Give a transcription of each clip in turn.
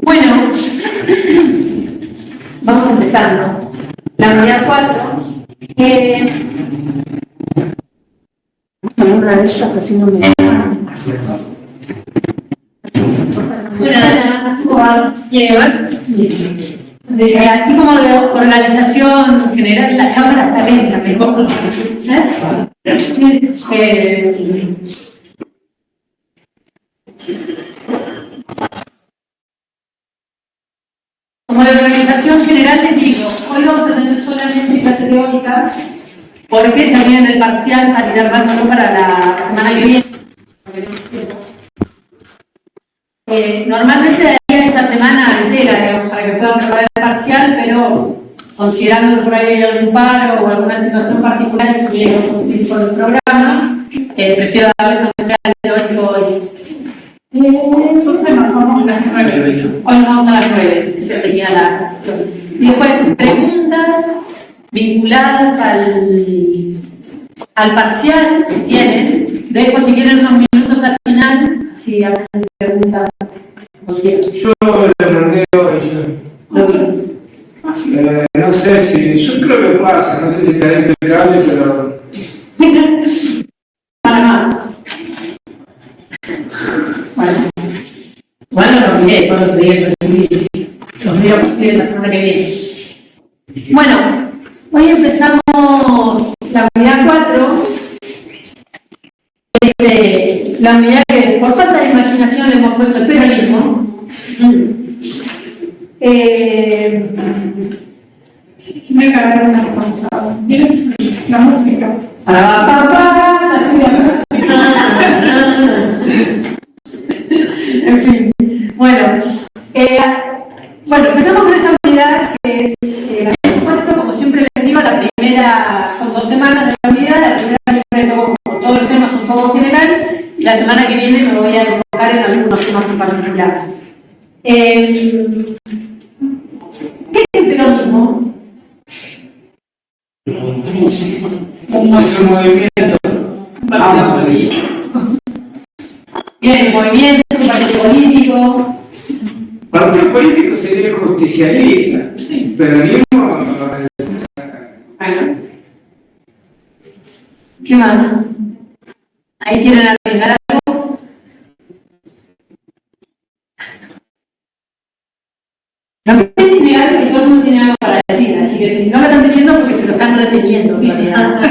Bueno, vamos empezando. La unidad 4. Una de estas así no me... Así como de organización general, la cámara está densa, mejor. Como de organización general les digo, hoy vamos a tener solamente clase teórica, porque ya viene el parcial, salirá armándolo para la semana que viene. Normalmente daría esta semana entera, digamos, para que puedan preparar el parcial, pero considerando que por ahí hay algún paro o alguna situación particular que quiero cumplir con el programa, prefiero darles aunque sea el teórico hoy. Entonces vamos a las 9. Hoy nos vamos a las 9, esa sería la... Y después preguntas vinculadas al parcial, si tienen. Dejo si quieren unos minutos al final, si hacen preguntas. Yo le planteo, no sé si, yo creo que pasa, no sé si estará impecable, pero... Para más. Bueno, lo miré, solo te voy a recibir. Los miro a partir de la semana que viene. Bueno, hoy empezamos la unidad 4. Es la unidad que, por falta de imaginación, le hemos puesto el peronismo. Me cagaron una cosa. La música. En fin, bueno, empezamos con esta unidad que es la unidad 4, como siempre les digo, la primera son 2 semanas de la unidad, la primera siempre toco como todos los temas un poco general, y la semana que viene me voy a enfocar en algunos temas en particular. ¿Qué es el peronismo? Es un movimiento. Bien, el movimiento, un partido político. Partido político sería justicialista, peronismo. Bueno. ¿Qué más? ¿Ahí quieren arriesgar algo? Lo que es innegable es que todo el mundo tiene algo para decir, así que si no lo están diciendo porque se lo están reteniendo en realidad.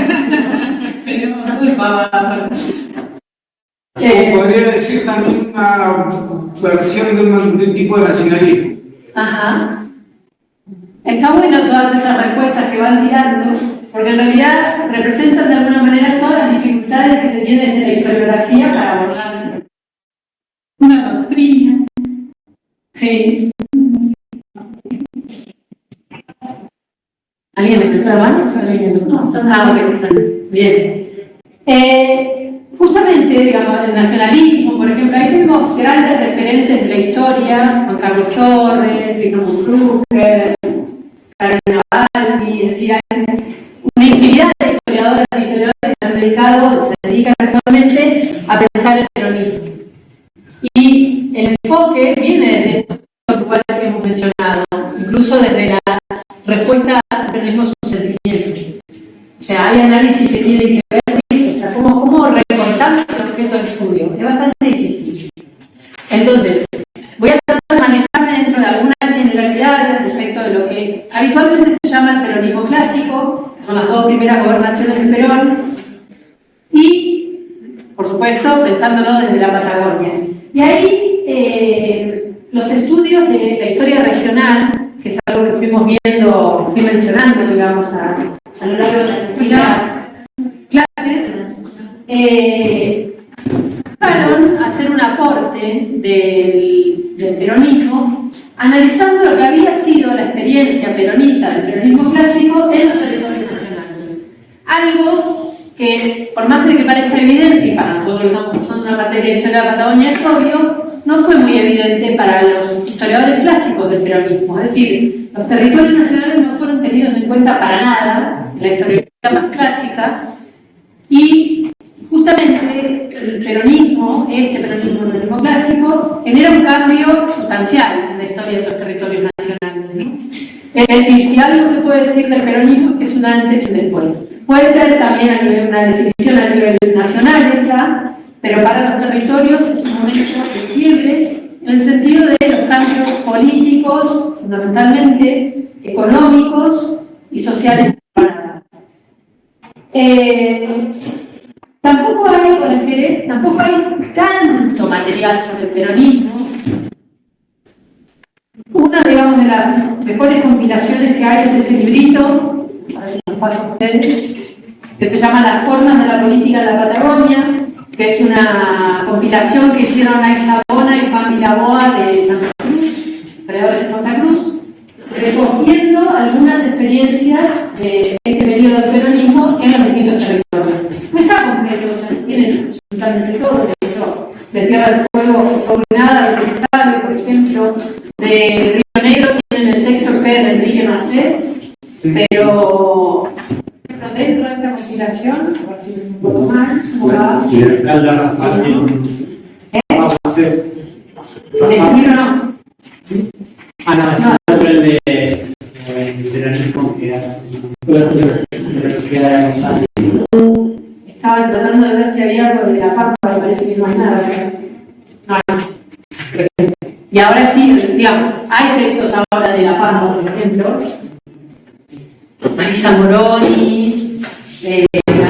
Podría decir también una versión de un tipo de nacionalismo. Ajá. Está bueno todas esas respuestas que van tirando, porque en realidad representan de alguna manera todas las dificultades que se tienen de la historiografía para abordar Una doctrina. Sí. ¿Alguien me está grabando? No. Ah, ok, está bien. Justamente, digamos, el nacionalismo, por ejemplo, ahí tenemos grandes referentes de la historia, Juan Carlos Torres, Víctor Monfrucker, Karen Navalny, es decir, hay una infinidad de historiadoras y historiadores que se dedican actualmente a pensar el peronismo. Y el enfoque viene de estos lugares que hemos mencionado, incluso desde la respuesta al peronismo es un sentimiento. O sea, hay análisis que tienen que ver con eso, o sea, cómo recortamos el objeto de estudio. Es bastante difícil. Entonces, voy a tratar de manejarme dentro de algunas generalidades respecto de lo que habitualmente se llama el peronismo clásico, que son las 2 primeras gobernaciones de Perón, y, por supuesto, pensándolo desde la Patagonia. Y ahí, los estudios de la historia regional, que es algo que fui mencionando, digamos, a lo largo de las clases, buscaron hacer un aporte del peronismo analizando lo que había sido la experiencia peronista del peronismo clásico en los territorios nacionales. Algo que, por más de que parezca evidente, y para nosotros que estamos cursando una materia de historia de la Patagonia es obvio, no fue muy evidente para los historiadores clásicos del peronismo. Es decir, los territorios nacionales no fueron tenidos en cuenta para nada en la historia más clásica, y justamente el peronismo, el peronismo clásico, genera un cambio sustancial en la historia de los territorios nacionales, ¿no? Es decir, si algo se puede decir del peronismo, que es un antes y un después. Puede ser también a nivel, una definición a nivel nacional esa, pero para los territorios es un momento de quiebre en el sentido de los cambios políticos, fundamentalmente económicos y sociales. Tampoco hay tanto material sobre el peronismo. Una, digamos, de las mejores compilaciones que hay es este librito, a ver si nos pasa a ustedes, que se llama Las formas de la política en la Patagonia, que es una compilación que hicieron Nay Sabona y Juan Milaboa de Santa Cruz, creadores de Santa Cruz, recogiendo algunas experiencias de este periodo del peronismo en los distintos territorios. No está completo, o sea, tienen absolutamente todo, de Tierra del Fuego, Combinada, de Pensable, por ejemplo, de Río Negro tienen el texto que es de Enrique Macés, pero dentro de esta compilación, a ver si me puedo mal, ¿el libro no? Ah, no, es el de peronismo que hace de la Universidad de Rosario. Estaba tratando de ver si había algo de la Pampa, me parece que no hay nada acá. No hay. Y ahora sí, digamos, hay textos ahora de la Pampa, por ejemplo. Marisa Moroni,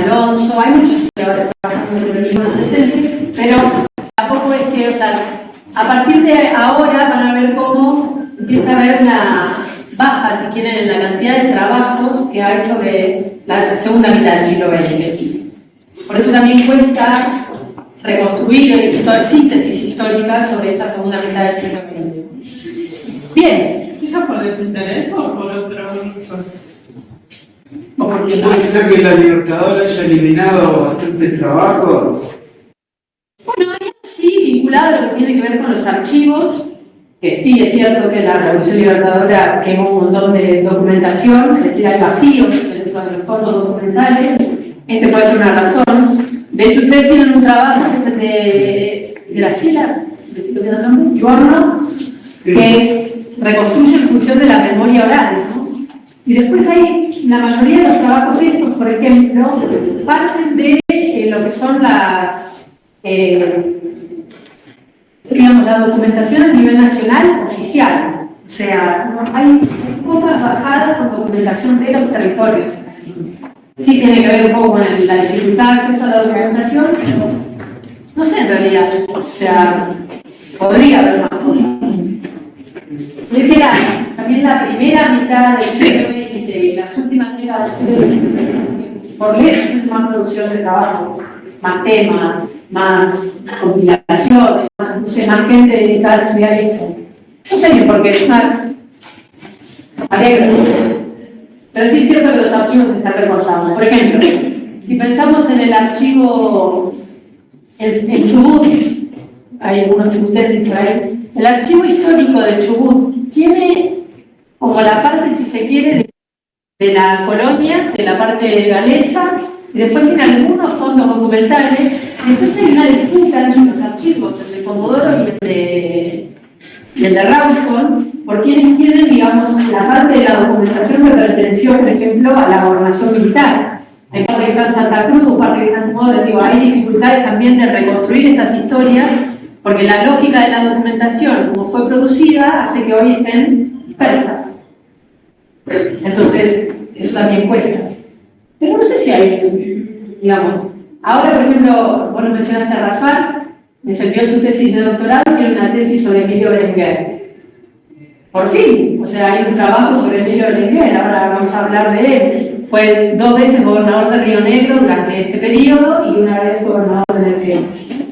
Alonso, hay muchos que ahora trabajando en el peronismo presente, pero tampoco es que, o sea, a partir de ahora van a ver cómo empieza a haber una baja, si quieren, en la cantidad de trabajos que hay sobre la segunda mitad del siglo XX. Por eso también cuesta reconstruir síntesis histórica sobre esta segunda mitad del siglo XX. Bien. ¿Quizás por desinterés o por otra razón? O porque Puede ser que la Libertadora haya eliminado bastante trabajo. Bueno, hay sí vinculado a lo que tiene que ver con los archivos, que sí es cierto que la Revolución Libertadora quemó un montón de documentación, es decir, hay vacíos dentro de los fondos documentales. Este puede ser una razón. De hecho, ustedes tienen un trabajo que es el de Graciela, Giorno, que es reconstruye en función de la memoria oral, ¿no? Y después hay, la mayoría de los trabajos estos, por ejemplo, parten de lo que son las, digamos, la documentación a nivel nacional oficial. O sea, no, hay cosas bajadas con documentación de los territorios. Sí tiene que ver un poco con la dificultad de acceso a la documentación, pero no sé en realidad. O sea, podría haber más cosas. Es que también la primera mitad del siglo XX y las últimas décadas del siglo XX, por lejos, más producción de trabajo, más temas, más compilaciones, más, no sé, más gente dedicada a estudiar esto. No sé por qué, habría que ver. Pero sí es cierto que los archivos están recortados. Por ejemplo, si pensamos en el archivo en Chubut, hay algunos chubutenses por ahí, el archivo histórico de Chubut tiene como la parte, si se quiere, de la colonia, de la parte galesa, y después tiene algunos fondos documentales, y después hay una disputa entre los archivos, el de Comodoro y el de Rawson, por quienes tienen, digamos, la parte de la documentación que perteneció, por ejemplo, a la gobernación militar. Hay parte que está en Santa Cruz, parte que está en Comodoro, digo, hay dificultades también de reconstruir estas historias, porque la lógica de la documentación, como fue producida, hace que hoy estén dispersas. Entonces, eso también cuesta. Pero no sé si hay, digamos, ahora, por ejemplo, vos mencionaste a Rafael, defendió su tesis de doctorado, que es una tesis sobre Emilio Berenguer. Por fin, o sea, hay un trabajo sobre Emilio Berenguer, ahora vamos a hablar de él. Fue 2 veces gobernador de Río Negro durante este periodo y una vez gobernador de Neuquén.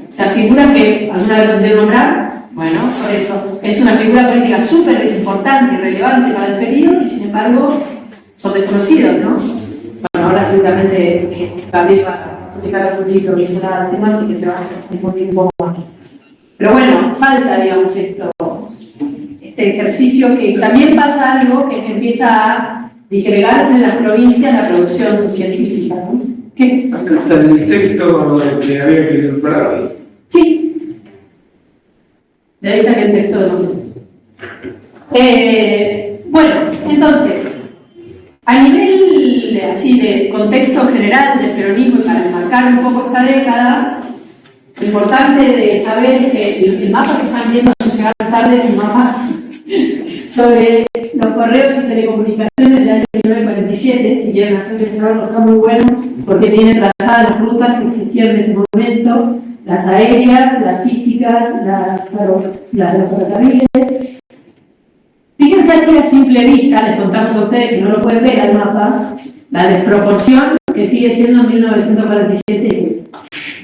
O sea, figura que alguna vez lo debe nombrar, Bueno, por eso es una figura política súper importante y relevante para el periodo y sin embargo son desconocidos, ¿no? Bueno, ahora seguramente Gabriel va a publicar algún libro relacionado al tema, así que se va a difundir un poco más. Pero bueno, falta, digamos, este ejercicio que también pasa algo que empieza a disgregarse en las provincias la producción científica, ¿no? ¿Qué? Acá está el texto que había que comprar hoy. Sí. De ahí saqué el texto de Moses. Bueno, entonces, a nivel así de contexto general del peronismo y para enmarcar un poco esta década, lo importante de saber que el mapa que están viendo llegar tarde es un mapa sobre los correos y telecomunicaciones del año 1947. Si quieren hacer el trabajo, está muy bueno porque tiene trazadas las rutas que existían en ese momento, las aéreas, las físicas, las ferrocarriles. Fíjense así a simple vista, les contamos a ustedes que no lo pueden ver al mapa, la desproporción que sigue siendo en 1947,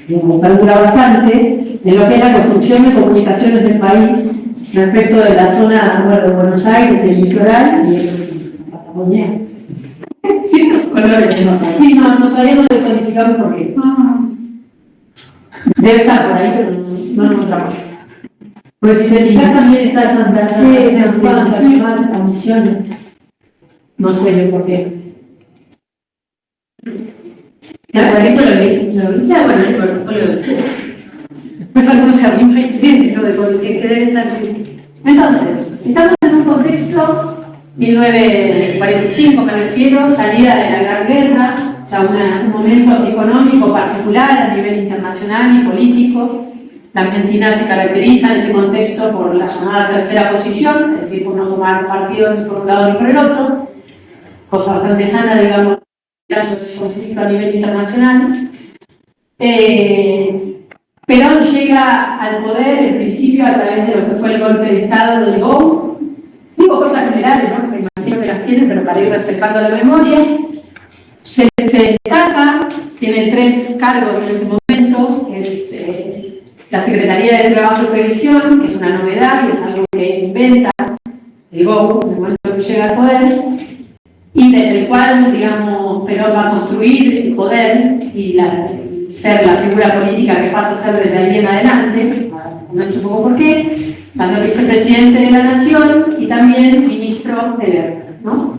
que calcula bastante, en lo que es la construcción de comunicaciones del país respecto de la zona de Buenos Aires, el litoral y el Patagonia. Sí, no, todavía no decodificamos por qué. Debe estar por ahí, pero no lo encontramos. Pues si te fijas también está Santa Fe, San Juan, Santa Misiones. No sé yo por qué. ¿El cuadrito lo leíste? Bueno, el protocolo lo leíste. Después algunos se arriman y dicen lo de por qué querer estar así. Entonces, estamos en un contexto 1945, me refiero, salida de la Gran Guerra, ya un momento económico particular a nivel internacional y político. La Argentina se caracteriza en ese contexto por la llamada tercera posición, es decir, por no tomar partido ni por un lado ni por el otro, cosa bastante sana, digamos, del conflicto a nivel internacional. Perón llega al poder en principio a través de lo que fue el golpe de Estado del GO. Digo cosas generales, ¿no? Me imagino que las tienen, pero para ir refrescando la memoria. Se destaca, tiene 3 cargos en ese momento, es la Secretaría de Trabajo y Previsión, que es una novedad y es algo que inventa el GO en el momento que llega al poder, y desde el cual, digamos, Perón va a construir el poder y ser la figura política que pasa a ser desde ahí en adelante, no sé un poco por qué, va a ser vicepresidente de la Nación y también ministro de guerra, ¿no?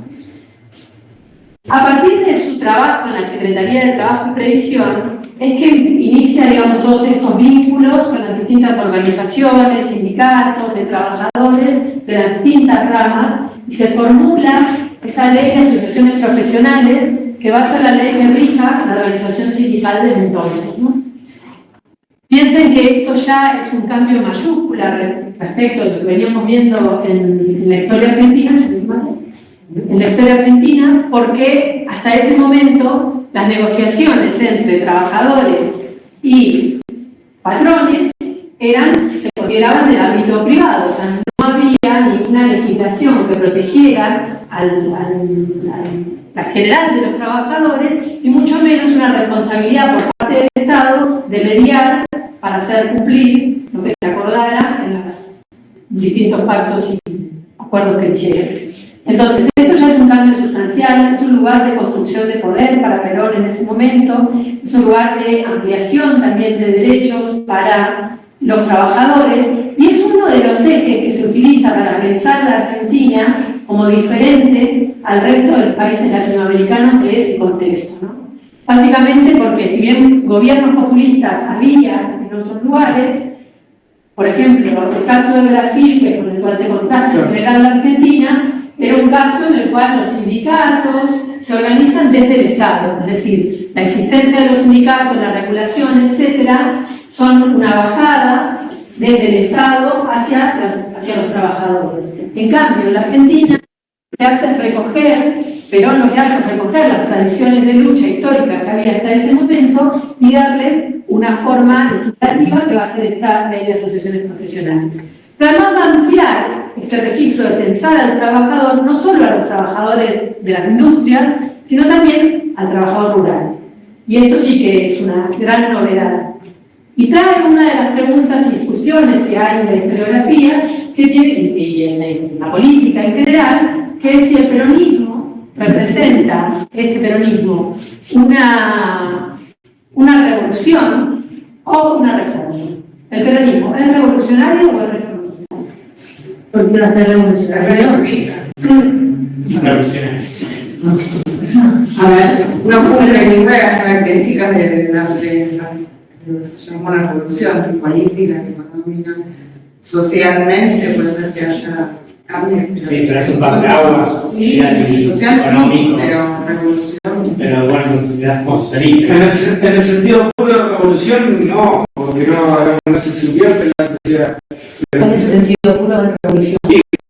A partir de su trabajo en la Secretaría de Trabajo y Previsión, es que inicia, digamos, todos estos vínculos con las distintas organizaciones, sindicatos, de trabajadores, de las distintas ramas, y se formula esa ley de asociaciones profesionales que va a ser la ley que rija la organización sindical desde entonces, ¿no? Piensen que esto ya es un cambio mayúscula respecto a lo que veníamos viendo en la historia argentina, porque hasta ese momento las negociaciones entre trabajadores y patrones se consideraban del ámbito privado, o sea, no había ninguna legislación que protegiera la general de los trabajadores y mucho menos una responsabilidad por parte del Estado de mediar para hacer cumplir lo que se acordara en los distintos pactos y acuerdos que hicieron. Entonces, esto ya es un cambio sustancial, es un lugar de construcción de poder para Perón en ese momento, es un lugar de ampliación también de derechos para los trabajadores y es uno de los ejes que se utiliza para pensar la Argentina como diferente al resto de los países latinoamericanos de ese contexto, ¿no? Básicamente porque si bien gobiernos populistas había en otros lugares, por ejemplo, el caso de Brasil, que con el cual se contrasta en general la Argentina, era un caso en el cual los sindicatos se organizan desde el Estado, es decir, la existencia de los sindicatos, la regulación, etcétera, son una bajada desde el Estado hacia los trabajadores. En cambio, en la Argentina se hace recoger, Perón lo que hace es recoger las tradiciones de lucha histórica que había hasta ese momento y darles una forma legislativa que va a ser esta ley de asociaciones profesionales. Pero además va a ampliar este registro de pensar al trabajador, no solo a los trabajadores de las industrias, sino también al trabajador rural. Y esto sí que es una gran novedad. Y trae una de las preguntas y discusiones que hay en la historiografía, que tiene, y en la política en general, que es si el peronismo representa, este peronismo, una revolución o una reforma. ¿El peronismo es revolucionario o es reformacionario? ¿Por qué va a ser revolucionario? Revolucionario. A ver, No cumple ninguna de las características de lo que se llamó una revolución política, económica, socialmente, puede ser que haya cambios. Sí, pero es un parteaguas social y Social sí, económico. pero revolución. Pero bueno, considerás como socialista. En el sentido puro de revolución, no, porque no se subvierte la sociedad. ¿cuál es el sentido puro de revolución?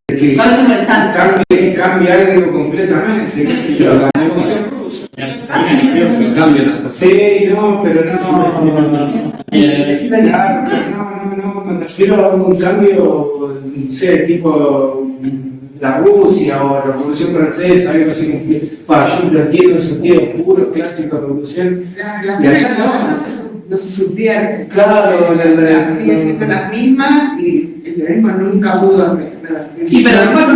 Que Solo se molestan. cambia algo completamente. La revolución rusa. Sí, no, pero no. Claro, no, me refiero a un cambio, no sé, tipo la Rusia o la Revolución Francesa, algo así como que, yo lo entiendo en un sentido puro, clásico de revolución. Las relaciones no se subvierten. Claro, siguen siendo las mismas y el peronismo nunca pudo. Sí, pero después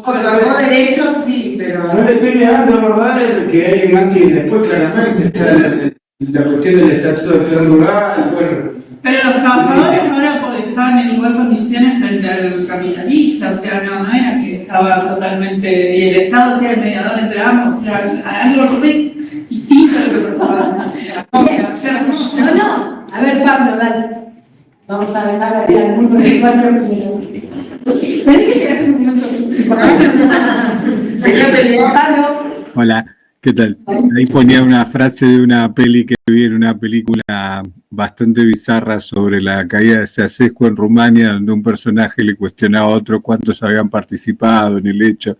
otorgó derechos, sí, pero. No le estoy negando, la verdad, que hay un antes y después, claramente, o sea, la cuestión del estatuto del plan rural, bueno. Pero los trabajadores ahora estaban en igual condiciones frente al capitalista, o sea, no era que estaba totalmente, y el Estado sea el mediador entre ambos, o sea, algo re distinto a lo que pasaba. No. A ver, Pablo, dale. Vamos a dejar a alguno de 4 minutos. Pablo. Hola, ¿qué tal? Ahí ponía una frase de una peli que vi en una película bastante bizarra sobre la caída de Ceausescu en Rumania, donde un personaje le cuestionaba a otro cuántos habían participado en el hecho.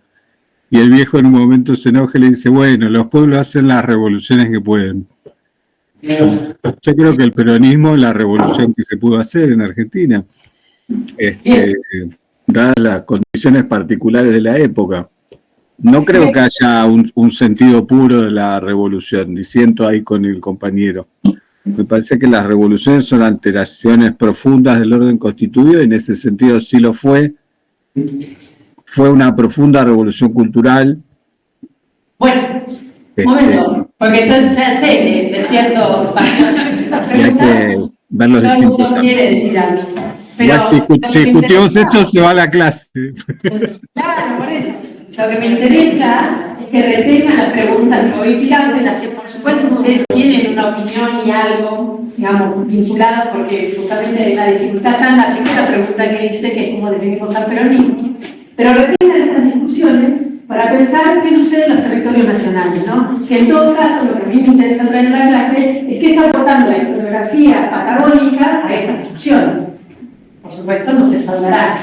Y el viejo en un momento se enoja y le dice, bueno, los pueblos hacen las revoluciones que pueden. Yo creo que el peronismo es la revolución que se pudo hacer en Argentina, dadas las condiciones particulares de la época. No creo que haya un sentido puro de la revolución, disiento ahí con el compañero. Me parece que las revoluciones son alteraciones profundas del orden constituido y en ese sentido sí lo fue. Fue una profunda revolución cultural. Bueno, un momento, porque yo ya sé que despierto pasión. Y hay que ver los Todo el mundo distintos. quiere decir algo. Igual si discutimos esto se va a la clase. Claro, por eso. Lo que me interesa es que retengan las preguntas que voy tirando, en las que por supuesto ustedes tienen una opinión y algo, digamos, vinculado, porque justamente la dificultad está en la primera pregunta que hice, que es cómo definimos al peronismo. Pero retengan estas discusiones para pensar qué sucede en los territorios nacionales, ¿no? Que en todo caso, lo que a mí me interesa entrar en la clase es qué está aportando la historiografía patagónica a esas discusiones. Por supuesto, no se saldará.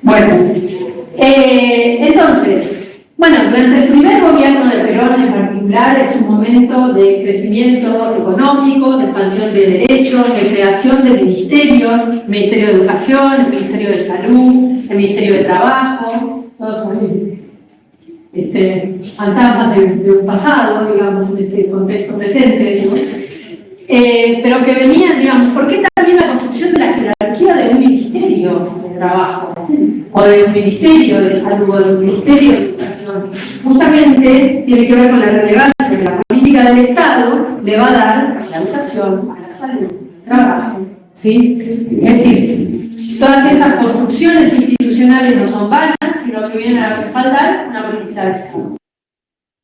Bueno, entonces, durante el primer gobierno de Perón en particular es un momento de crecimiento económico, de expansión de derechos, de creación de ministerios, el Ministerio de Educación, el Ministerio de Salud, el Ministerio de Trabajo, todos son fantasmas de un pasado, digamos, en este contexto presente, ¿no? Pero que venían, digamos, ¿por qué también la construcción de la jerarquía de un ministerio de trabajo, ¿sí? O de un ministerio de salud, o de un ministerio de educación? Justamente tiene que ver con la relevancia que la política del Estado le va a dar a la educación, a la salud, al trabajo, ¿sí? Es decir, todas estas construcciones institucionales no son vanas, sino que vienen a respaldar una política del Estado.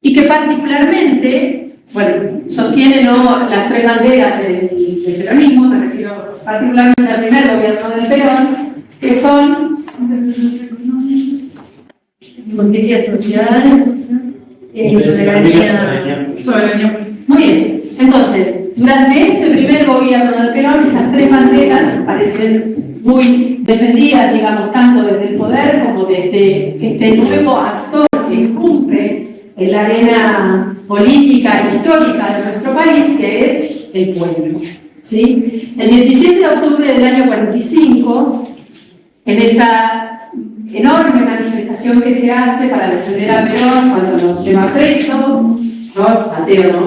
Y que particularmente, sostiene las tres banderas del peronismo, me refiero particularmente al primer gobierno del Perón, que son Justicia social, soberanía. Muy bien. Entonces, durante este primer gobierno del Perón, esas tres banderas parecen muy defendidas, digamos, tanto desde el poder como desde este nuevo actor que irrumpe en la arena política e histórica de nuestro país, que es el pueblo, ¿sí? El 17 de octubre del año 45, en esa enorme manifestación que se hace para defender a Perón cuando lo lleva preso, ¿no? Mateo, ¿no?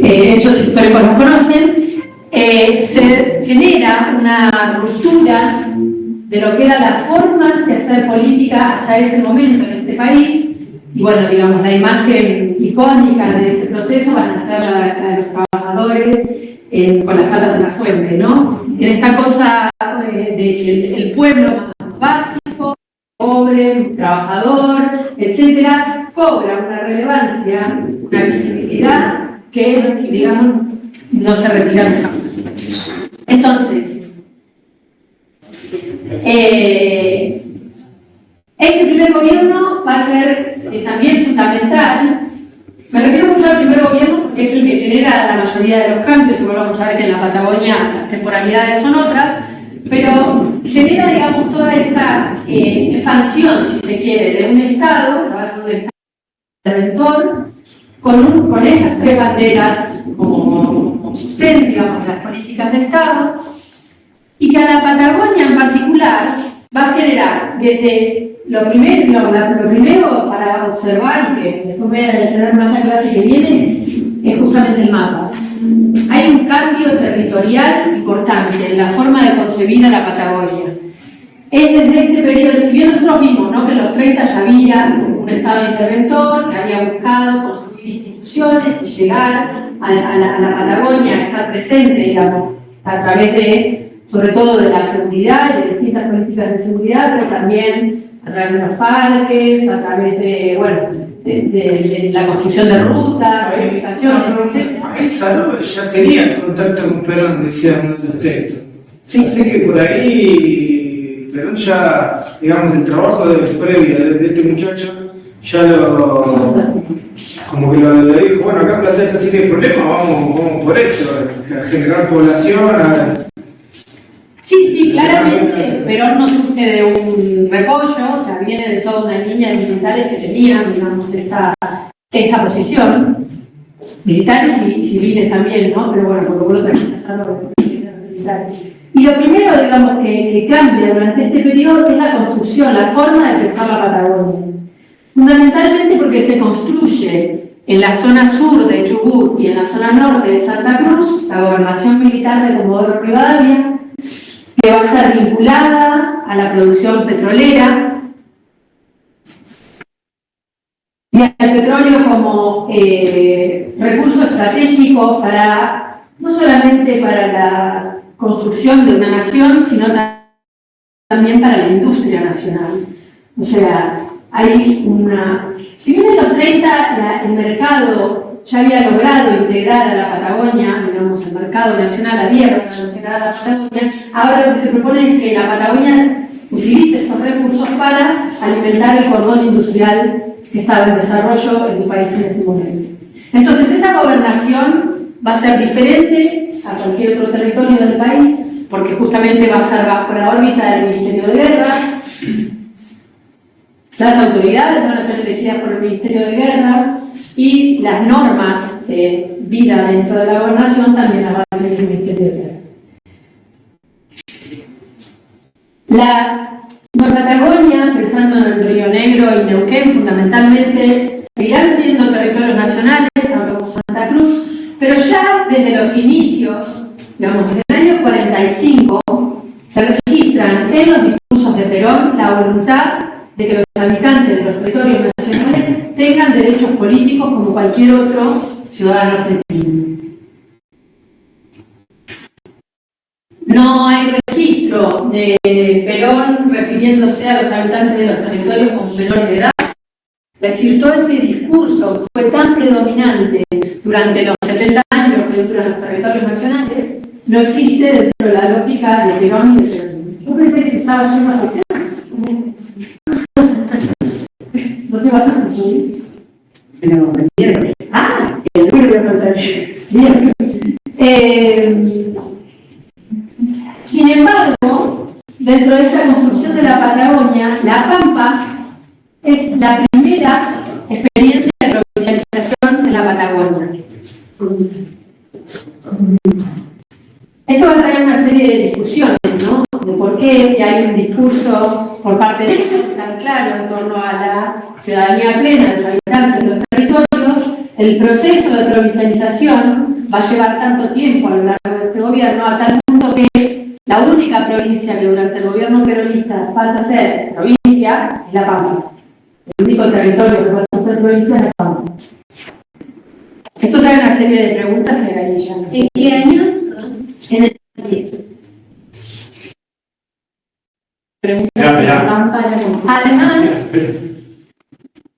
hechos históricos los conocen, se genera una ruptura de lo que eran las formas de hacer política hasta ese momento en este país. Y bueno, digamos, la imagen icónica de ese proceso van a ser la de los trabajadores con las patas en la fuente, ¿no? En esta cosa de que el pueblo más básico, pobre, trabajador, etcétera, cobra una relevancia, una visibilidad que, digamos, no se retira jamás. Entonces, este primer gobierno va a ser también fundamental. Me refiero mucho al primer gobierno porque es el que genera la mayoría de los cambios, y volvamos a ver que en la Patagonia las temporalidades son otras, pero genera, digamos, toda esta expansión, si se quiere, de un Estado, que va a ser un Estado interventor, con estas tres banderas como sustento, digamos, las políticas de Estado, y que a la Patagonia en particular va a generar desde lo primero para observar, y que después voy a detener más la clase que viene, es justamente el mapa. Hay un cambio territorial importante en la forma de concebir a la Patagonia. Es desde este periodo, si bien nosotros vimos, ¿no?, que en los 30 ya había un Estado interventor que había buscado construir instituciones y llegar a la Patagonia, estar presente, digamos, a través de, sobre todo, de la seguridad y de distintas políticas de seguridad, pero también a través de los parques, a través de, bueno, de la construcción de rutas, de edificaciones, etc. Ahí Saló ya tenía contacto con Perón, decía uno de los textos. Sí. Así que por ahí Perón ya, digamos, el trabajo previo de este muchacho, ya como que lo dijo, bueno, acá plantea así que hay problema, vamos por esto, a generar población, Sí, claramente Perón no surge de un repollo, o sea, viene de toda una línea de militares que tenían, digamos, esta posición, militares y civiles también, ¿no? Pero bueno, por lo menos también pasaron los militares. Y lo primero, digamos, que cambia durante este periodo es la construcción, la forma de pensar la Patagonia. Fundamentalmente porque se construye en la zona sur de Chubut y en la zona norte de Santa Cruz, la gobernación militar de Comodoro Rivadavia, que va a estar vinculada a la producción petrolera y al petróleo como recurso estratégico para, no solamente para la construcción de una nación, sino también para la industria nacional. O sea, hay una... Si bien en los 30 el mercado ya había logrado integrar a la Patagonia, digamos, el mercado nacional abierto para integrar a la Patagonia, ahora lo que se propone es que la Patagonia utilice estos recursos para alimentar el cordón industrial que estaba en desarrollo en el país en ese momento. Entonces, esa gobernación va a ser diferente a cualquier otro territorio del país, porque justamente va a estar bajo la órbita del Ministerio de Guerra. Las autoridades van a ser elegidas por el Ministerio de Guerra y las normas de vida dentro de la gobernación también las va a hacer el Ministerio de Guerra. La Nueva Patagonia, pensando en el Río Negro y Neuquén, fundamentalmente seguirán siendo territorios nacionales, tanto como Santa Cruz, pero ya desde los inicios, digamos, desde el año 45, se registran en los discursos de Perón la voluntad de que los habitantes de los territorios nacionales tengan derechos políticos como cualquier otro ciudadano argentino. No hay registro de Perón refiriéndose a los habitantes de los territorios como menores de edad. Es decir, todo ese discurso fue tan predominante durante los 70 años que dentro de los territorios nacionales no existe dentro de la lógica de Perón y de Perón. Yo pensé que estaba yendo a ¿no te vas a construir? No, el miércoles. Ah, El miércoles voy a contar. bien. Sin embargo, dentro de esta construcción de la Patagonia, la Pampa es la primera experiencia de provincialización de la Patagonia. Esto va a traer una serie de discusiones, ¿no? De por qué, si hay un discurso por parte de tan claro en torno a la ciudadanía plena de los habitantes de los territorios, el proceso de provincialización va a llevar tanto tiempo a lo largo de este gobierno, a tal punto que la única provincia que durante el gobierno peronista pasa a ser provincia es La Pampa. El único territorio que pasa a ser provincia es La Pampa. Esto trae una serie de preguntas que ahí ya no. ¿En qué año? En el 10. Preguntas Espera, si espera. La Pampa era considerada. Además,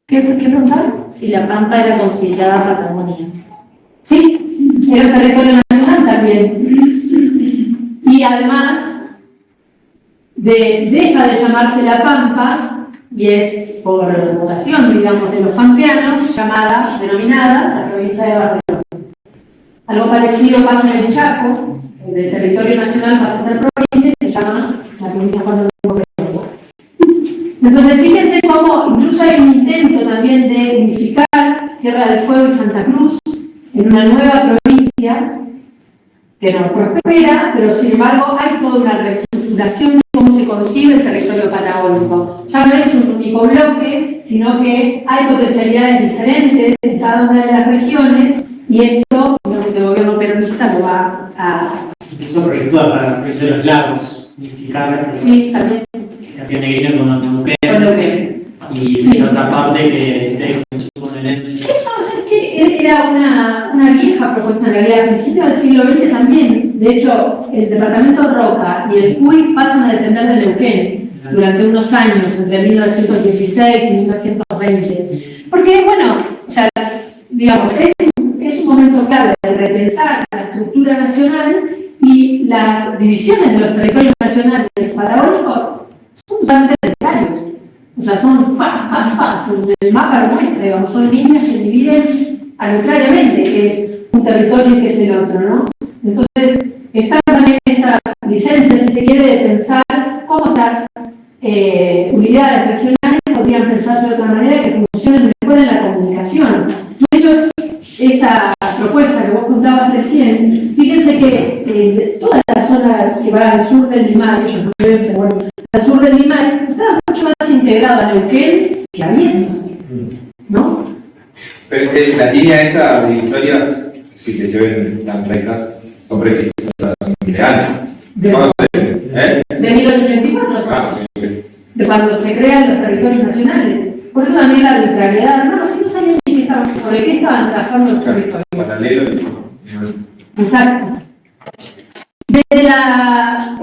¿qué preguntaron? Si La Pampa era considerada Patagonia. Sí, era un territorio nacional también. Y además, deja de llamarse La Pampa, y es por votación, digamos, de los pampeanos, denominada la provincia de Barcelona. Algo parecido pasa en el Chaco, del territorio nacional pasa a ser provincia y se llama la provincia Juan Domingo Perón. Entonces, fíjense cómo incluso hay un intento también de unificar Tierra del Fuego y Santa Cruz en una nueva provincia que no prospera, pero sin embargo hay toda una reestructuración de cómo se concibe el territorio patagónico. Ya no es un único bloque, sino que hay potencialidades diferentes en cada una de las regiones, y esto, digamos, el gobierno peronista lo va a... Incluso proyectó para la provincia de los lagos, unificar Sí, también. la Pionegrina con Neuquén, Con lo que... y Sí. otra parte que esté con herencia. Eso, ¿sabes qué? Era una vieja propuesta en realidad, a principios del siglo XX también. De hecho, el departamento Roca y el CUI pasan a depender de Neuquén durante unos años, entre 1916 y 1920. Porque, bueno, o sea, digamos, es un momento clave de repensar la estructura nacional, y las divisiones de los territorios nacionales patagónicos son totalmente arbitrarios. O sea, son son el mapa lo muestra, digamos, son líneas que dividen arbitrariamente qué es un territorio y qué es el otro, ¿no? Entonces, están también estas licencias, si se quiere, de pensar cómo estas unidades regionales podrían pensarse de otra manera que funcionen mejor en la comunicación. De hecho, esta propuesta que vos contabas recién, fíjense que toda la zona que va al sur del Limay, ellos no viven, pero bueno, al sur del Limay, está mucho más integrado a Neuquén que a Viento, ¿no? Pero la línea esa de historias, sí que se ven tan rectas, son preexistentes, son ideales. No sé, ¿eh? De 1884, de cuando se crean los territorios nacionales. Por eso también la arbitrariedad, no sabían ni sobre qué estaban trazando los territorios. Paralelo. Exacto. Desde la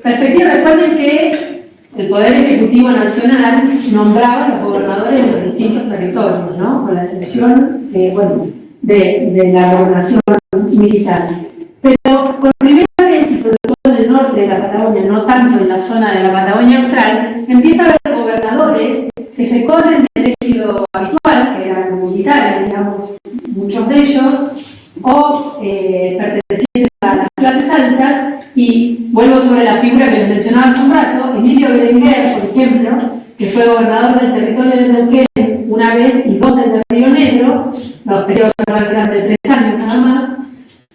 perspectiva, recuerden que el Poder Ejecutivo Nacional nombraba a los gobernadores de los distintos territorios, ¿no? Con la excepción de la gobernación militar. Pero por primera vez, y sobre todo en el norte de la Patagonia, no tanto en la zona de la Patagonia Austral, empieza a haber gobernadores que se corren del elegido habitual, que eran militares, digamos, muchos de ellos, o pertenecientes a las clases altas. Y vuelvo sobre la figura que les mencionaba hace un rato, Emilio Berenguer, por ejemplo, que fue gobernador del territorio de Neuquén una vez y dos del Río Negro, los periodos eran de 3 años nada más,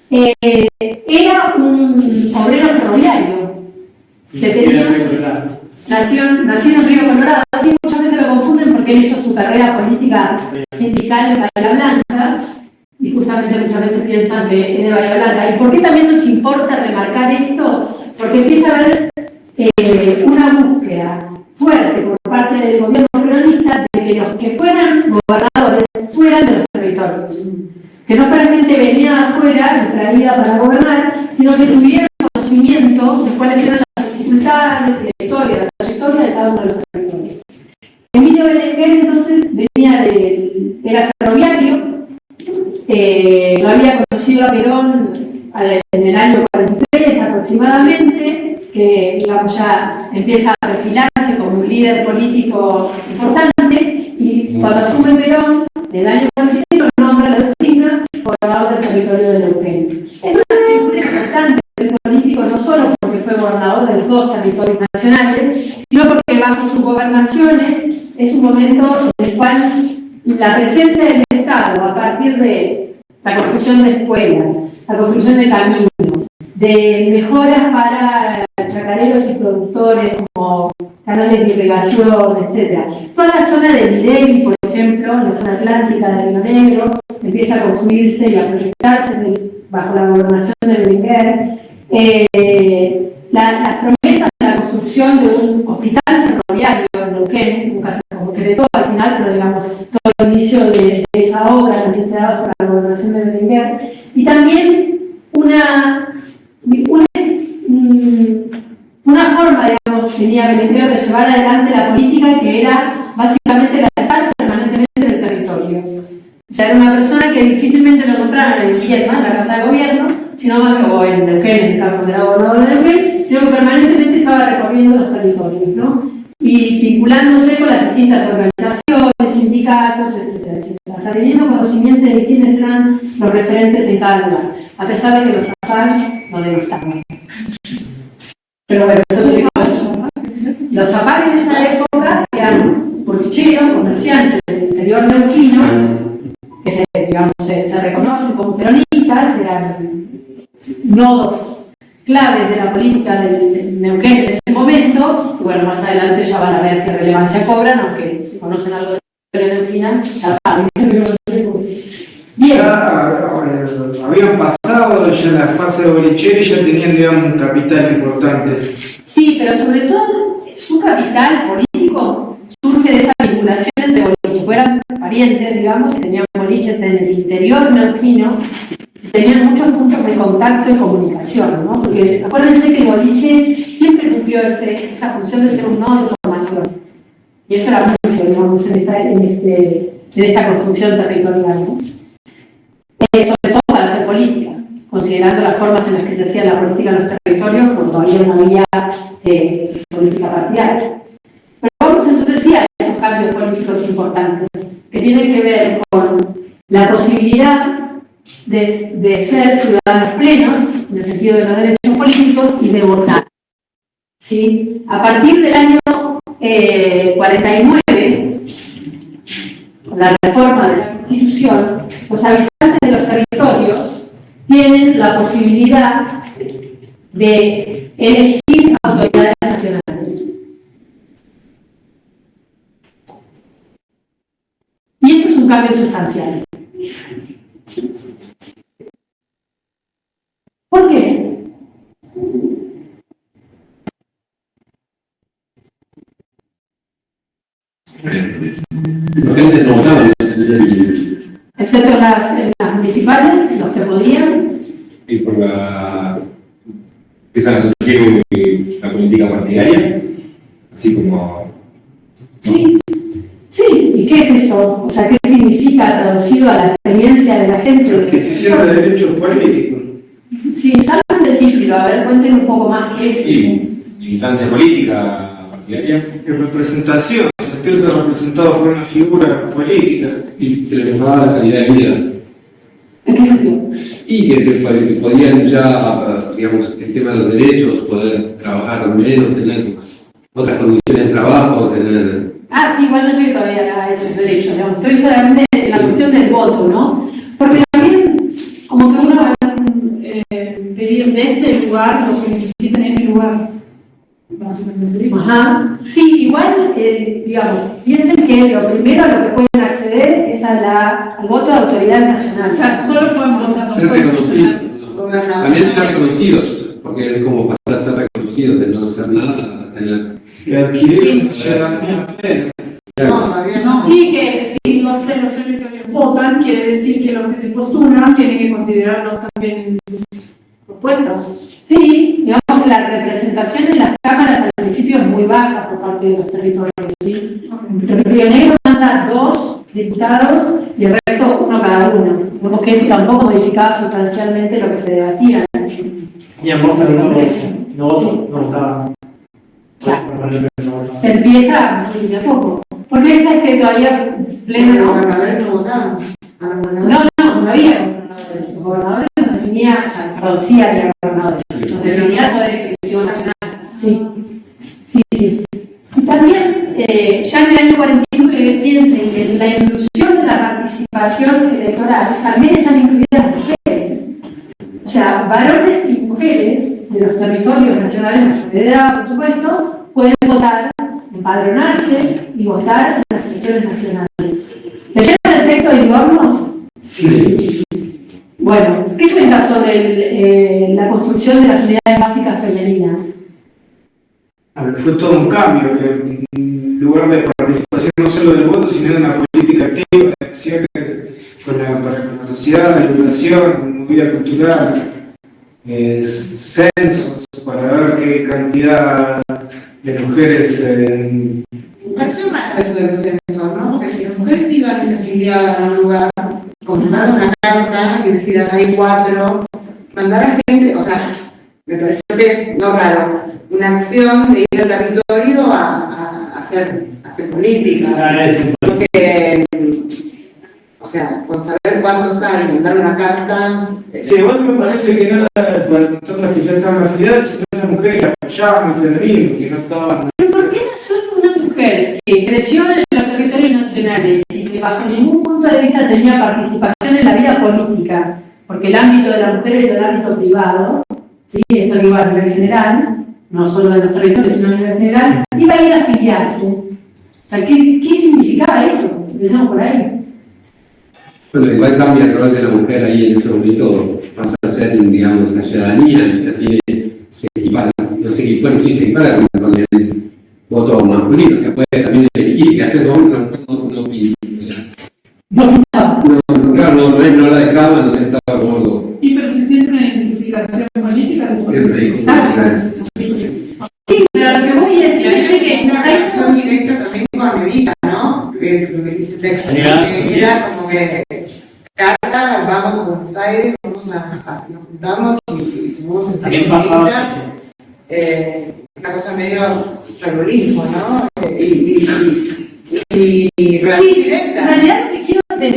era un obrero ferroviario que nacido en Río Colorado. Así muchas veces lo confunden porque él hizo su carrera política sindical en Bahía Blanca, y justamente muchas veces piensan que es de Bahía Blanca. ¿Y por qué también nos importa remarcar esto? Porque empieza a haber una búsqueda fuerte por parte del gobierno peronista de que los que fueran gobernadores fueran de los territorios, que no solamente venían afuera, traída para gobernar, sino que tuvieran conocimiento de cuáles eran las dificultades y la trayectoria de cada uno de los territorios. Emilio Berenguer entonces era ferroviario, lo había conocido a Perón en el año 43 aproximadamente, que digamos ya empieza a perfilarse como un líder político importante, y cuando asume Perón en el año 45 lo nombra, lo designa gobernador del territorio de Neuquén. Es una figura importante del político, no solo porque fue gobernador de los 2 territorios nacionales, sino porque bajo sus gobernaciones es un momento en el cual la presencia del Estado, a partir de la construcción de escuelas, la construcción de caminos, de mejoras para chacareros y productores como canales de irrigación, etc. Toda la zona de Videgui, por ejemplo, la zona atlántica de Río Negro, empieza a construirse y a proyectarse en el bajo la gobernación de Berenguer, las promesas de la construcción de un hospital ferroviario en Neuquén, nunca se concretó al final, pero digamos, todo el inicio de esa obra también se da por la gobernación de Berenguer, y también una forma, digamos, tenía Berenguer de llevar adelante la política, que era básicamente la de estar permanentemente en el territorio. O sea, era una persona que difícilmente lo encontraban en el Vietnam, en la casa de gobierno, sino más que en Neuquén, en el campo de la gobernadora de Neuquén, sino que permanentemente estaba recorriendo los territorios, ¿no? Y vinculándose con las distintas organizaciones, sindicatos, etcétera, etcétera. O sea, teniendo conocimiento de quiénes eran los referentes en cada lugar, a pesar de que los AFAC no denostaban. Pero bueno, los AFAC en esa época eran bolicheros, comerciantes del interior neuquino, que se reconocen como peronistas, eran nodos claves de la política del Neuquén en ese momento, y bueno, más adelante ya van a ver qué relevancia cobran, aunque si conocen algo de la historia neuquina, ya saben. Bien. Ya habían pasado ya la fase de bolichero y ya tenían, digamos, un capital importante. Sí, pero sobre todo su capital político surge de esa vinculación entre boliches, fueran parientes, digamos, y tenían boliches en el interior neuquino, tenían muchos puntos de contacto y comunicación, ¿no? Porque acuérdense que el boliche siempre cumplió esa función de ser un nodo de información. Y eso era mucho, digamos, en esta construcción territorial, ¿no? Sobre todo para hacer política, considerando las formas en las que se hacía la política en los territorios, porque todavía no había política partidaria. Pero vamos entonces sí a esos cambios políticos importantes, que tienen que ver con la posibilidad de ser ciudadanos plenos, en el sentido de los derechos políticos, y de votar. ¿Sí? A partir del año 49, con la reforma de la Constitución, los habitantes de los territorios tienen la posibilidad de elegir autoridades nacionales. Y esto es un cambio sustancial. ¿Por qué? Excepto en las municipales, los que podían. Y por la... empiezan a surgir la política partidaria, así como... Sí, sí. ¿Y qué es eso? O sea, ¿qué significa traducido a la experiencia de la gente? Que se hicieron de derechos políticos. Sí, salgan del título, a ver, cuenten un poco más qué es eso. Militancia política partidaria. Y representación, sentirse representado por una figura política. Y se les mejoraba la calidad de vida. ¿En qué sentido? Y que podían ya, digamos, el tema de los derechos, poder trabajar menos, tener otras condiciones de trabajo, tener... Ah, sí, igual no llegué todavía a esos derechos, digamos. Estoy solamente en la cuestión del voto, ¿no? Porque también, como que uno pedir de este lugar lo que necesitan en el lugar. Básicamente. Ajá. Sí, igual, digamos, piensen que lo primero a lo que pueden acceder es al voto de autoridades nacionales. O sea, solo pueden votar. Ser reconocidos. También ser reconocidos, porque es como pasar a ser reconocidos, de no ser nada, a tener... Y adquirir una ciudadanía plena. No, todavía no. Y que si los territorios votan, quiere decir que los que se postulan tienen que considerarlos también en sus propuestas. Sí, digamos que la representación en las cámaras al principio es muy baja por parte de los territorios, ¿sí? El Río Negro manda 2 diputados y el resto uno cada uno. Porque esto tampoco modificaba sustancialmente lo que se debatía. Y ambos, pero no votaban. O sea, se empieza de a poco. Porque esa es que todavía pleno. Los gobernadores no votaron. No había gobernadores. Los gobernadores los definía, o sea, producía había gobernadores. Los definía el Poder Ejecutivo Nacional. Sí. Y también, ya en el año 49, piensen que en la inclusión de la participación electoral también están incluidas mujeres. O sea, varones y mujeres de los territorios nacionales, mayoría de edad, por supuesto, pueden votar, empadronarse y votar en las elecciones nacionales. ¿Leyeron el texto de Livorno? Sí. Bueno, ¿qué cuenta piensa sobre la construcción de las unidades básicas femeninas? A ver, fue todo un cambio, que en lugar de participación no solo del voto, sino de una política activa de acciones para la sociedad, la educación, movida cultural, censos para ver qué cantidad de mujeres. Parece raro eso de los censos, ¿no? Porque si las mujeres iban y se afiliaban a un lugar, comprar una carta y decir hay 4, mandar a gente, o sea, me pareció que es no raro, una acción de ir al territorio a hacer política. Porque, o sea, con saber cuántos hay, mandar una carta. Sí, igual me parece que no era para nosotras que ya estaban afiliadas, sino eran mujeres que apoyaban el feminismo, que no estaban. ¿Pero por qué solo una mujer que creció en los territorios nacionales y que bajo ningún punto de vista tenía participación en la vida política? Porque el ámbito de la mujer era el ámbito privado, ¿sí? Esto lo digo a nivel general, no solo de los territorios, sino a nivel general, iba a ir a afiliarse. O sea, ¿qué significaba eso? Empezamos por ahí. Bueno, igual cambia el rol de la mujer ahí en ese momento, pasa a ser, digamos, la ciudadanía, ya tiene, se equipara, no se equipara, bueno, sí se equipara con el voto masculino, se puede también elegir, que hasta ese momento no claro, no la dejaban, no se estaba como... Y pero si siente una identificación política, sí, pero lo que voy a decir es que una relación directa también con Evita, ¿no? Lo que dice el texto. Era como que carta, vamos a Buenos Aires, nos juntamos y tomamos el También pasaba. Una cosa medio terrorismo, ¿no? Y sí, directa. en realidad lo que quiero que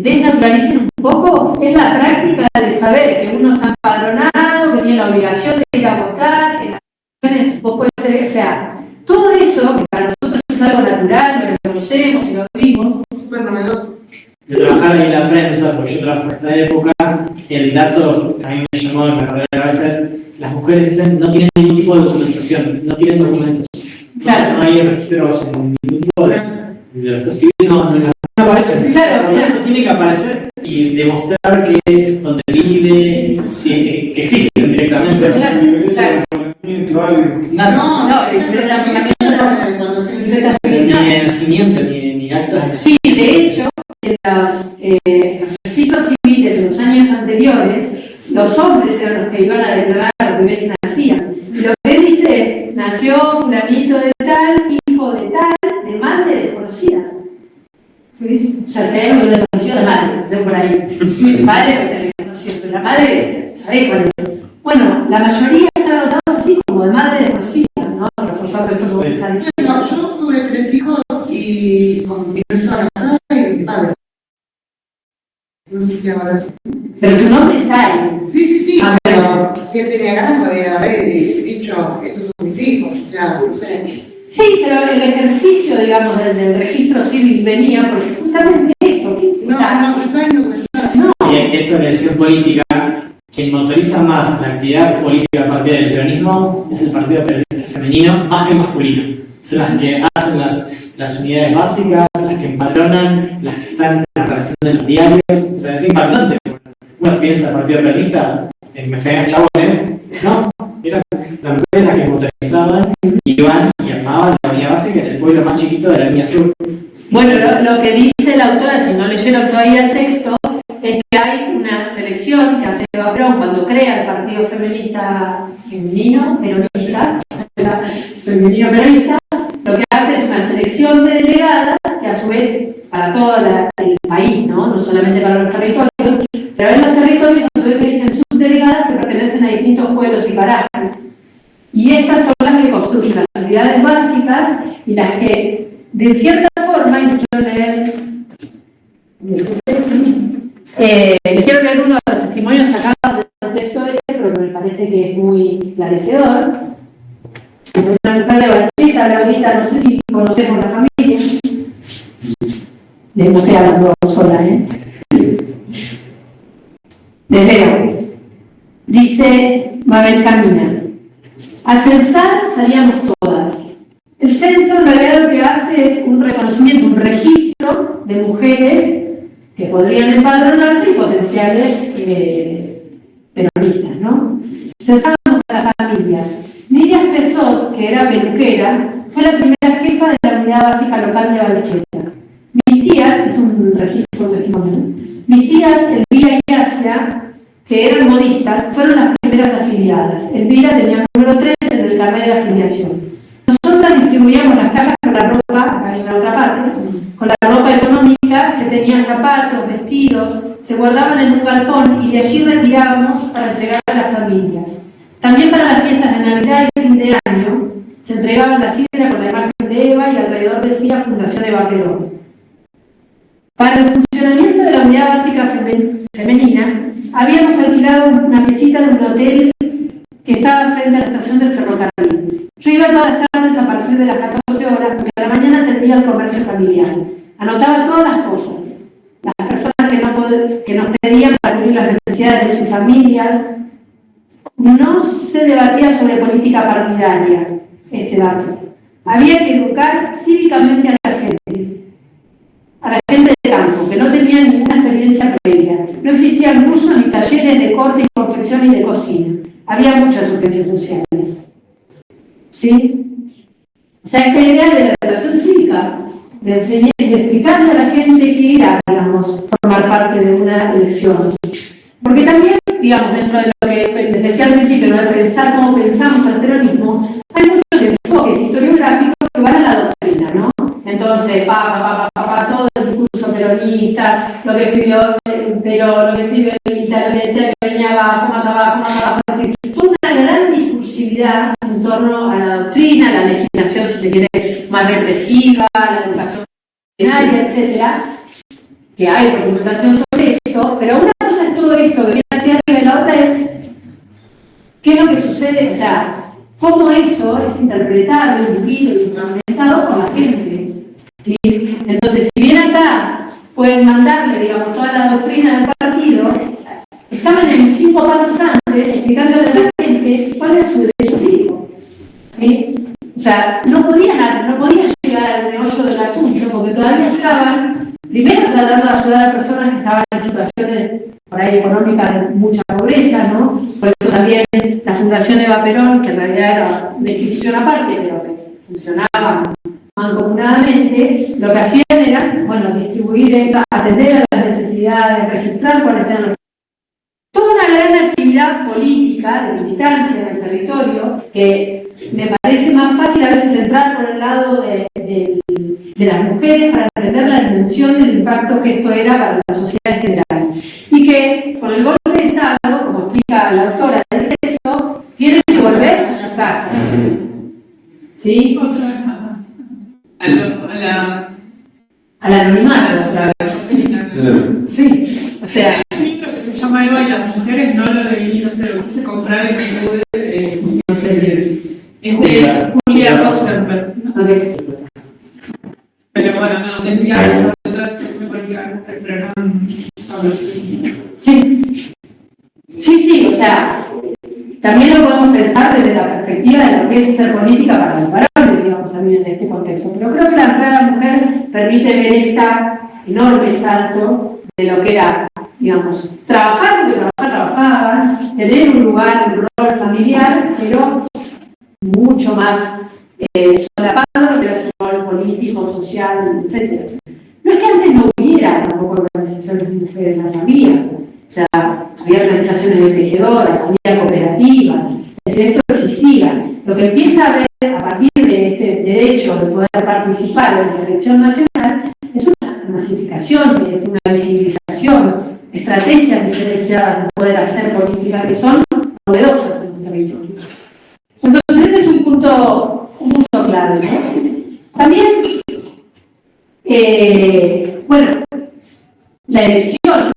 desnaturalicen un poco es la práctica de saber que uno está empadronado, que tiene la obligación de ir a votar, que las elecciones vos puede ser, o sea, todo eso que para nosotros es algo natural, lo conocemos y lo vivimos. Súper novedoso. De trabajar en la prensa, porque yo trabajo en esta época, el dato que a mí me llamó y me acordé de la cabeza es: las mujeres dicen no tienen ningún tipo de documentación, no tienen documentos. Claro. No hay registros en ningún tipo de registro civil, no aparece. Claro, Esto tiene que aparecer y demostrar que es contenible, que existen directamente. Claro. Nada. No, Cuando se necesita. Ni nacimiento, ni actas. Sí, de hecho, en los registros civiles en los años anteriores, los hombres eran los que iban a declarar a los bebés que nacían. Y lo que dice es: nació fulanito de tal, hijo de tal, de madre desconocida. Se dice, o sea, si hay algo desconocido de madre, que por ahí. Sí, padre puede ser desconocido, pero la madre, ¿sabés cuál es? Bueno, la mayoría están anotados así como de madre desconocida, ¿no? Reforzando esto como está diciendo. Yo tuve 3 hijos y con mi persona casada y mi padre. No sé si ahora. Pero tu nombre está ahí. Sí, pero si él tenía ganas podría haber dicho, estos son mis hijos, o sea, no sé. Sí, pero el ejercicio, digamos, del registro civil venía porque justamente esto. Y esto es la elección política. Quien motoriza más la actividad política a partir del peronismo es el partido femenino más que masculino. Son las que hacen las unidades básicas, las que empadronan, las que están apareciendo en los diarios. O sea, es impactante. Uno piensa el partido peronista en Mejaena Chabones, ¿no? Era la mujer la que motorizaban, iban y armaban la unidad básica en el pueblo más chiquito de la línea sur. Bueno, lo que dice la autora, si no leyeron todavía el texto, es que hay una selección que hace Eva Perón cuando crea el Partido Feminista Peronista, lo que hace es una selección de delegadas que a su vez para todo el país, no solamente para los territorios, pero en los territorios a su vez eligen subdelegadas que pertenecen a distintos pueblos y parajes. Y estas son las que construyen las unidades básicas y las que, de cierta forma, y les quiero leer uno de los testimonios sacados del texto ese, pero que me parece que es muy esclarecedor. Una mujer de Bacheta, Laurita, no sé si conocemos la familia. No estoy hablando sola, Les leo. Dice Mabel Camina: al censar salíamos todas. El censo en realidad lo que hace es un reconocimiento, un registro de mujeres que podrían empadronarse y potenciales peronistas, ¿no? Censábamos a las familias. Nidia Espesot, que era peluquera, fue la primera jefa de la unidad básica local de Valcheta. Mis tías, es un registro de testimonio, mis tías, Elvira y Asia, que eran modistas, fueron las primeras afiliadas. Elvira tenía el número 3 en el carnet de afiliación. Nosotras distribuíamos las cajas con la ropa, acá hay una otra parte, con la ropa económica que tenía zapatos, vestidos, se guardaban en un galpón y de allí retirábamos para entregar a las familias. También para las fiestas de Navidad y fin de año se entregaban la sidra con la imagen de Eva y alrededor decía Fundación Eva Perón. Para el funcionamiento de la unidad básica femenina, habíamos alquilado una mesita de un hotel que estaba frente a la estación del ferrocarril. Yo iba todas las tardes a partir de las 14 horas porque a la mañana atendía el comercio familiar. Anotaba todas las cosas, las personas que nos pedían para cubrir las necesidades de sus familias. No se debatía sobre política partidaria, este dato. Había que educar cívicamente a la gente de campo, que no tenía ninguna experiencia previa. No existían cursos ni talleres de corte y confección y de cocina. Había muchas urgencias sociales. ¿Sí? O sea, esta idea de la relación cívica, de enseñar y de explicarle a la gente que era, digamos, formar parte de una elección. Porque también, digamos, dentro de lo que decía al principio, ¿no?, de pensar cómo pensamos al peronismo, hay muchos enfoques historiográficos que van a la doctrina, ¿no? Entonces, todo el discurso peronista, lo que escribió Perón, lo que escribió Evita, lo que decía que venía abajo, es decir, toda una gran discursividad en torno a la doctrina, a la legislación, si se quiere, más represiva, a la educación ordinaria, etcétera, que hay documentación sobre esto, pero una cosa es todo esto que viene hacia arriba y la otra es qué es lo que sucede, o sea, cómo eso es interpretado, vivido y implementado por la gente. ¿Sí? Entonces, si bien acá pueden mandarle, digamos, toda la doctrina del partido, estaban en 5 pasos antes explicándole a la gente cuál era su derecho cívico. ¿Sí? O sea, no podían llegar al meollo del asunto porque todavía estaban, primero tratando de ayudar a personas que estaban en situaciones por ahí económicas de mucha pobreza, ¿no? Por eso también la Fundación Eva Perón, que en realidad era una institución aparte, pero que funcionaba mancomunadamente, lo que hacían era, bueno, distribuir, atender a las necesidades, registrar cuáles eran los... Toda una gran actividad política de militancia en el territorio que me parece más fácil a veces entrar por el lado de las mujeres para entender la dimensión del impacto que esto era para la sociedad en general. Y que con el golpe de Estado, como explica la autora del texto, tienen que volver a su casa. ¿Sí? Al anonimato, otra vez. Sí, o sea... Sí, lo que se llama Eva y las mujeres no lo debían hacer, lo quise comprar en el no sé qué es. Es de Julia Rosenberg, ¿no? Okay. Pero bueno, no, tendría pero no. Sí, o sea, también lo podemos pensar desde la perspectiva de lo que es hacer política para los varones, digamos, también en este contexto. Pero creo que la entrada de la mujer permite ver este enorme salto de lo que era, digamos, trabajar, porque trabajaban, tener un lugar, un rol familiar, pero mucho más solapado lo que era su rol político, social, etc. No es que antes no hubiera tampoco organizaciones de mujeres, las había. O sea, había organizaciones de tejedoras, había cooperativas, esto existía. Lo que empieza a ver a partir de este derecho de poder participar en la elección nacional es una masificación, es una visibilización, estrategias diferenciadas de poder hacer políticas que son novedosas en los territorios. Entonces, este es un punto clave, ¿no? También, bueno, la elección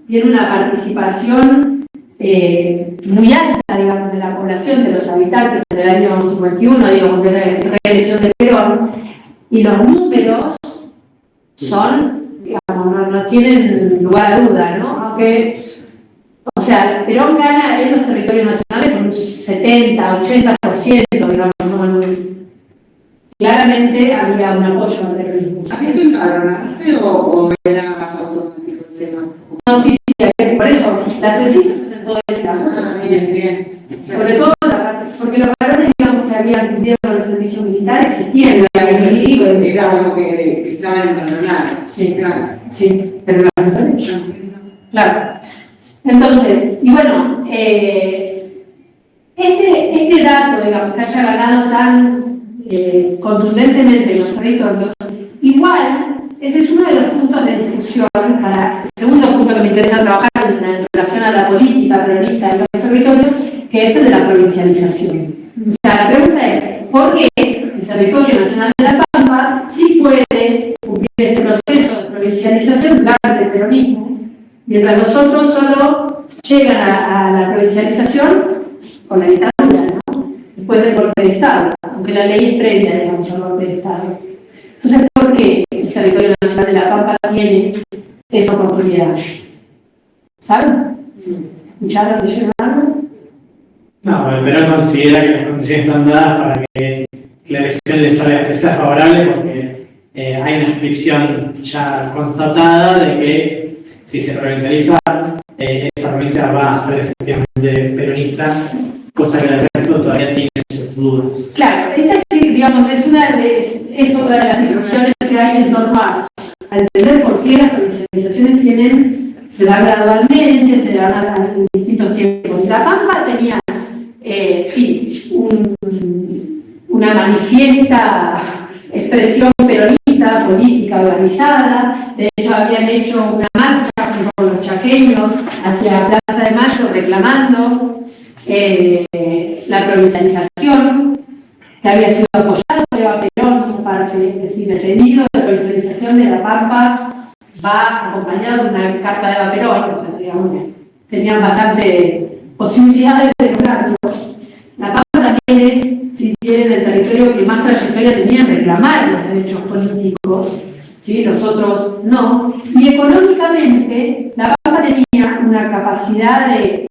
tiene una participación muy alta, digamos, de la población, de los habitantes en el año 51, digamos, de la reelección de Perón, y los números son, digamos, no tienen lugar a duda, ¿no? Aunque, o sea, Perón gana en los territorios nacionales con un 70, 80%, digamos, ¿no? Claramente había un apoyo al peronismo. ¿Había que empadronarse o era automático? No, sí, por eso, las necesitas en todo ese campo. Bien. Sobre todo la parte, porque los varones, digamos, que habían cumplido con el servicio militar existían. Ahí era como que estaban empadronados. Sí, claro. Sí, pero las mujeres. Claro. Entonces, y bueno, este dato, digamos, que haya ganado tan contundentemente en los territorios, igual, ese es uno de los puntos de discusión para el segundo punto que me interesa trabajar en relación a la política peronista de los territorios, que es el de la provincialización. O sea, la pregunta es, ¿por qué el territorio nacional de La Pampa sí puede cumplir este proceso de provincialización durante el peronismo, mientras los otros solo llegan a la provincialización con la dictadura, ¿no? Después del golpe de Estado, aunque la ley es previa, digamos, al golpe de Estado? Entonces, ¿por qué el territorio nacional de La Pampa tiene esa oportunidad? ¿Saben? ¿Escucharon? ¿Leyeron? No, el Perón considera que las condiciones están dadas para que la elección le sea favorable, porque hay una inscripción ya constatada de que si se provincializa, esa provincia va a ser efectivamente peronista, cosa que el resto todavía tiene sus dudas. Claro, esta es, digamos, es otra de las discusiones que hay en torno a entender por qué las provincializaciones se dan gradualmente, se dan en distintos tiempos. La Pampa tenía, una manifiesta expresión peronista, política organizada. De hecho, habían hecho una marcha con los chaqueños hacia Plaza de Mayo reclamando la provincialización, que había sido apoyada por Eva Perón por parte, es decir, el pedido de provincialización de La Pampa va acompañado de una carta de Eva Perón, o sea, digamos, tenían bastante posibilidades de lograrlo. La Pampa también es, si bien, el territorio que más trayectoria tenía en reclamar los derechos políticos, ¿sí? Los otros no. Y económicamente, La Pampa tenía una capacidad de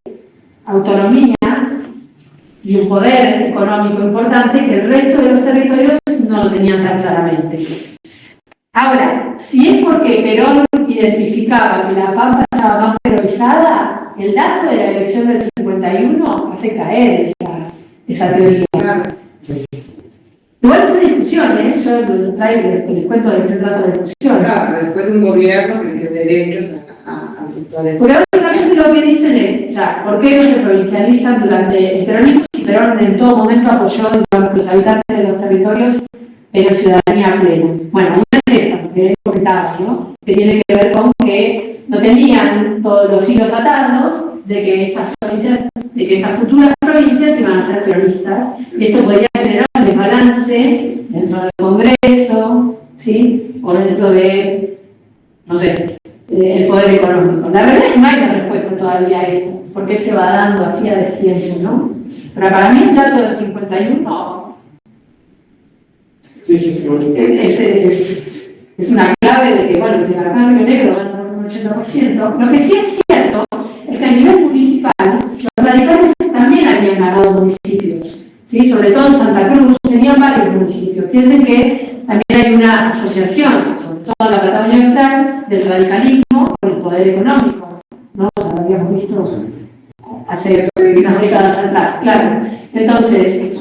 autonomía y un poder económico importante que el resto de los territorios no lo tenían tan claramente. Ahora, si es porque Perón identificaba que La Pampa estaba más peronizada, el dato de la elección del 51 hace caer esa teoría. Igual es una discusión, yo les cuento de qué se trata la discusión. Claro, pero después de un gobierno que le dio derechos a los sectores. Porque básicamente lo que dicen es, ya, ¿por qué no se provincializan durante el peronismo? Si Perón en todo momento apoyó, digamos, los habitantes de los territorios en la ciudadanía plena. Bueno, una es esta, porque comentaba, ¿no? Que tiene que ver con que no tenían todos los hilos atados de que estas provincias, de que estas futuras provincias iban a ser peronistas, y esto podría generar un desbalance dentro del Congreso, ¿sí? O dentro de, no sé, el poder económico. La verdad es que no hay una respuesta todavía a esto, porque se va dando así a destiempo, ¿no? Pero para mí el dato del 51 es una clave de que, bueno, si acá en Río Negro van a un 80%. Lo que sí es cierto es que a nivel municipal los radicales también habían ganado municipios, ¿sí? Sobre todo en Santa Cruz tenían varios municipios. Piensen que también hay una asociación, sobre todo en la Patagonia Austral, del radicalismo con el poder económico, ¿no? O sea, lo habíamos visto hace unas décadas atrás, claro. Entonces,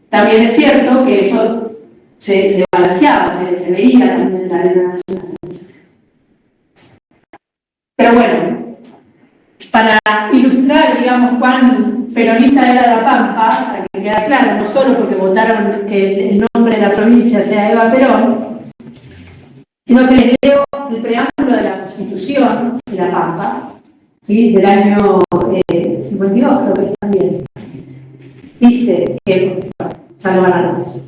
también es cierto que eso se balanceaba, se veía también en la arena nacional. Pero bueno, para ilustrar, digamos, cuán peronista era La Pampa, para que quede claro, no solo porque votaron que el nombre de la provincia sea Eva Perón, sino que les leo el preámbulo de la Constitución de La Pampa, ¿sí? Del año 52, creo que es también. Dice que, bueno, ya lo ganamos.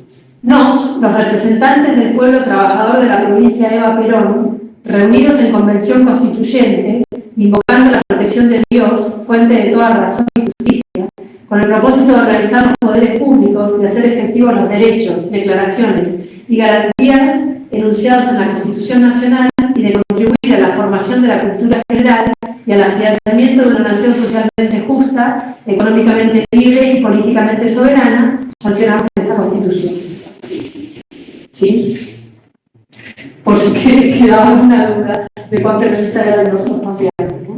Nos, los representantes del pueblo trabajador de la provincia de Eva Perón, reunidos en convención constituyente, invocando la protección de Dios, fuente de toda razón y justicia, con el propósito de organizar los poderes públicos, de hacer efectivos los derechos, declaraciones y garantías enunciados en la Constitución Nacional y de contribuir a la formación de la cultura general y al afianzamiento de una nación socialmente justa, económicamente libre y políticamente soberana, sancionamos esta Constitución. ¿Sí? Por si quedaba alguna duda de cuán peronista era el doctor Juan Piano.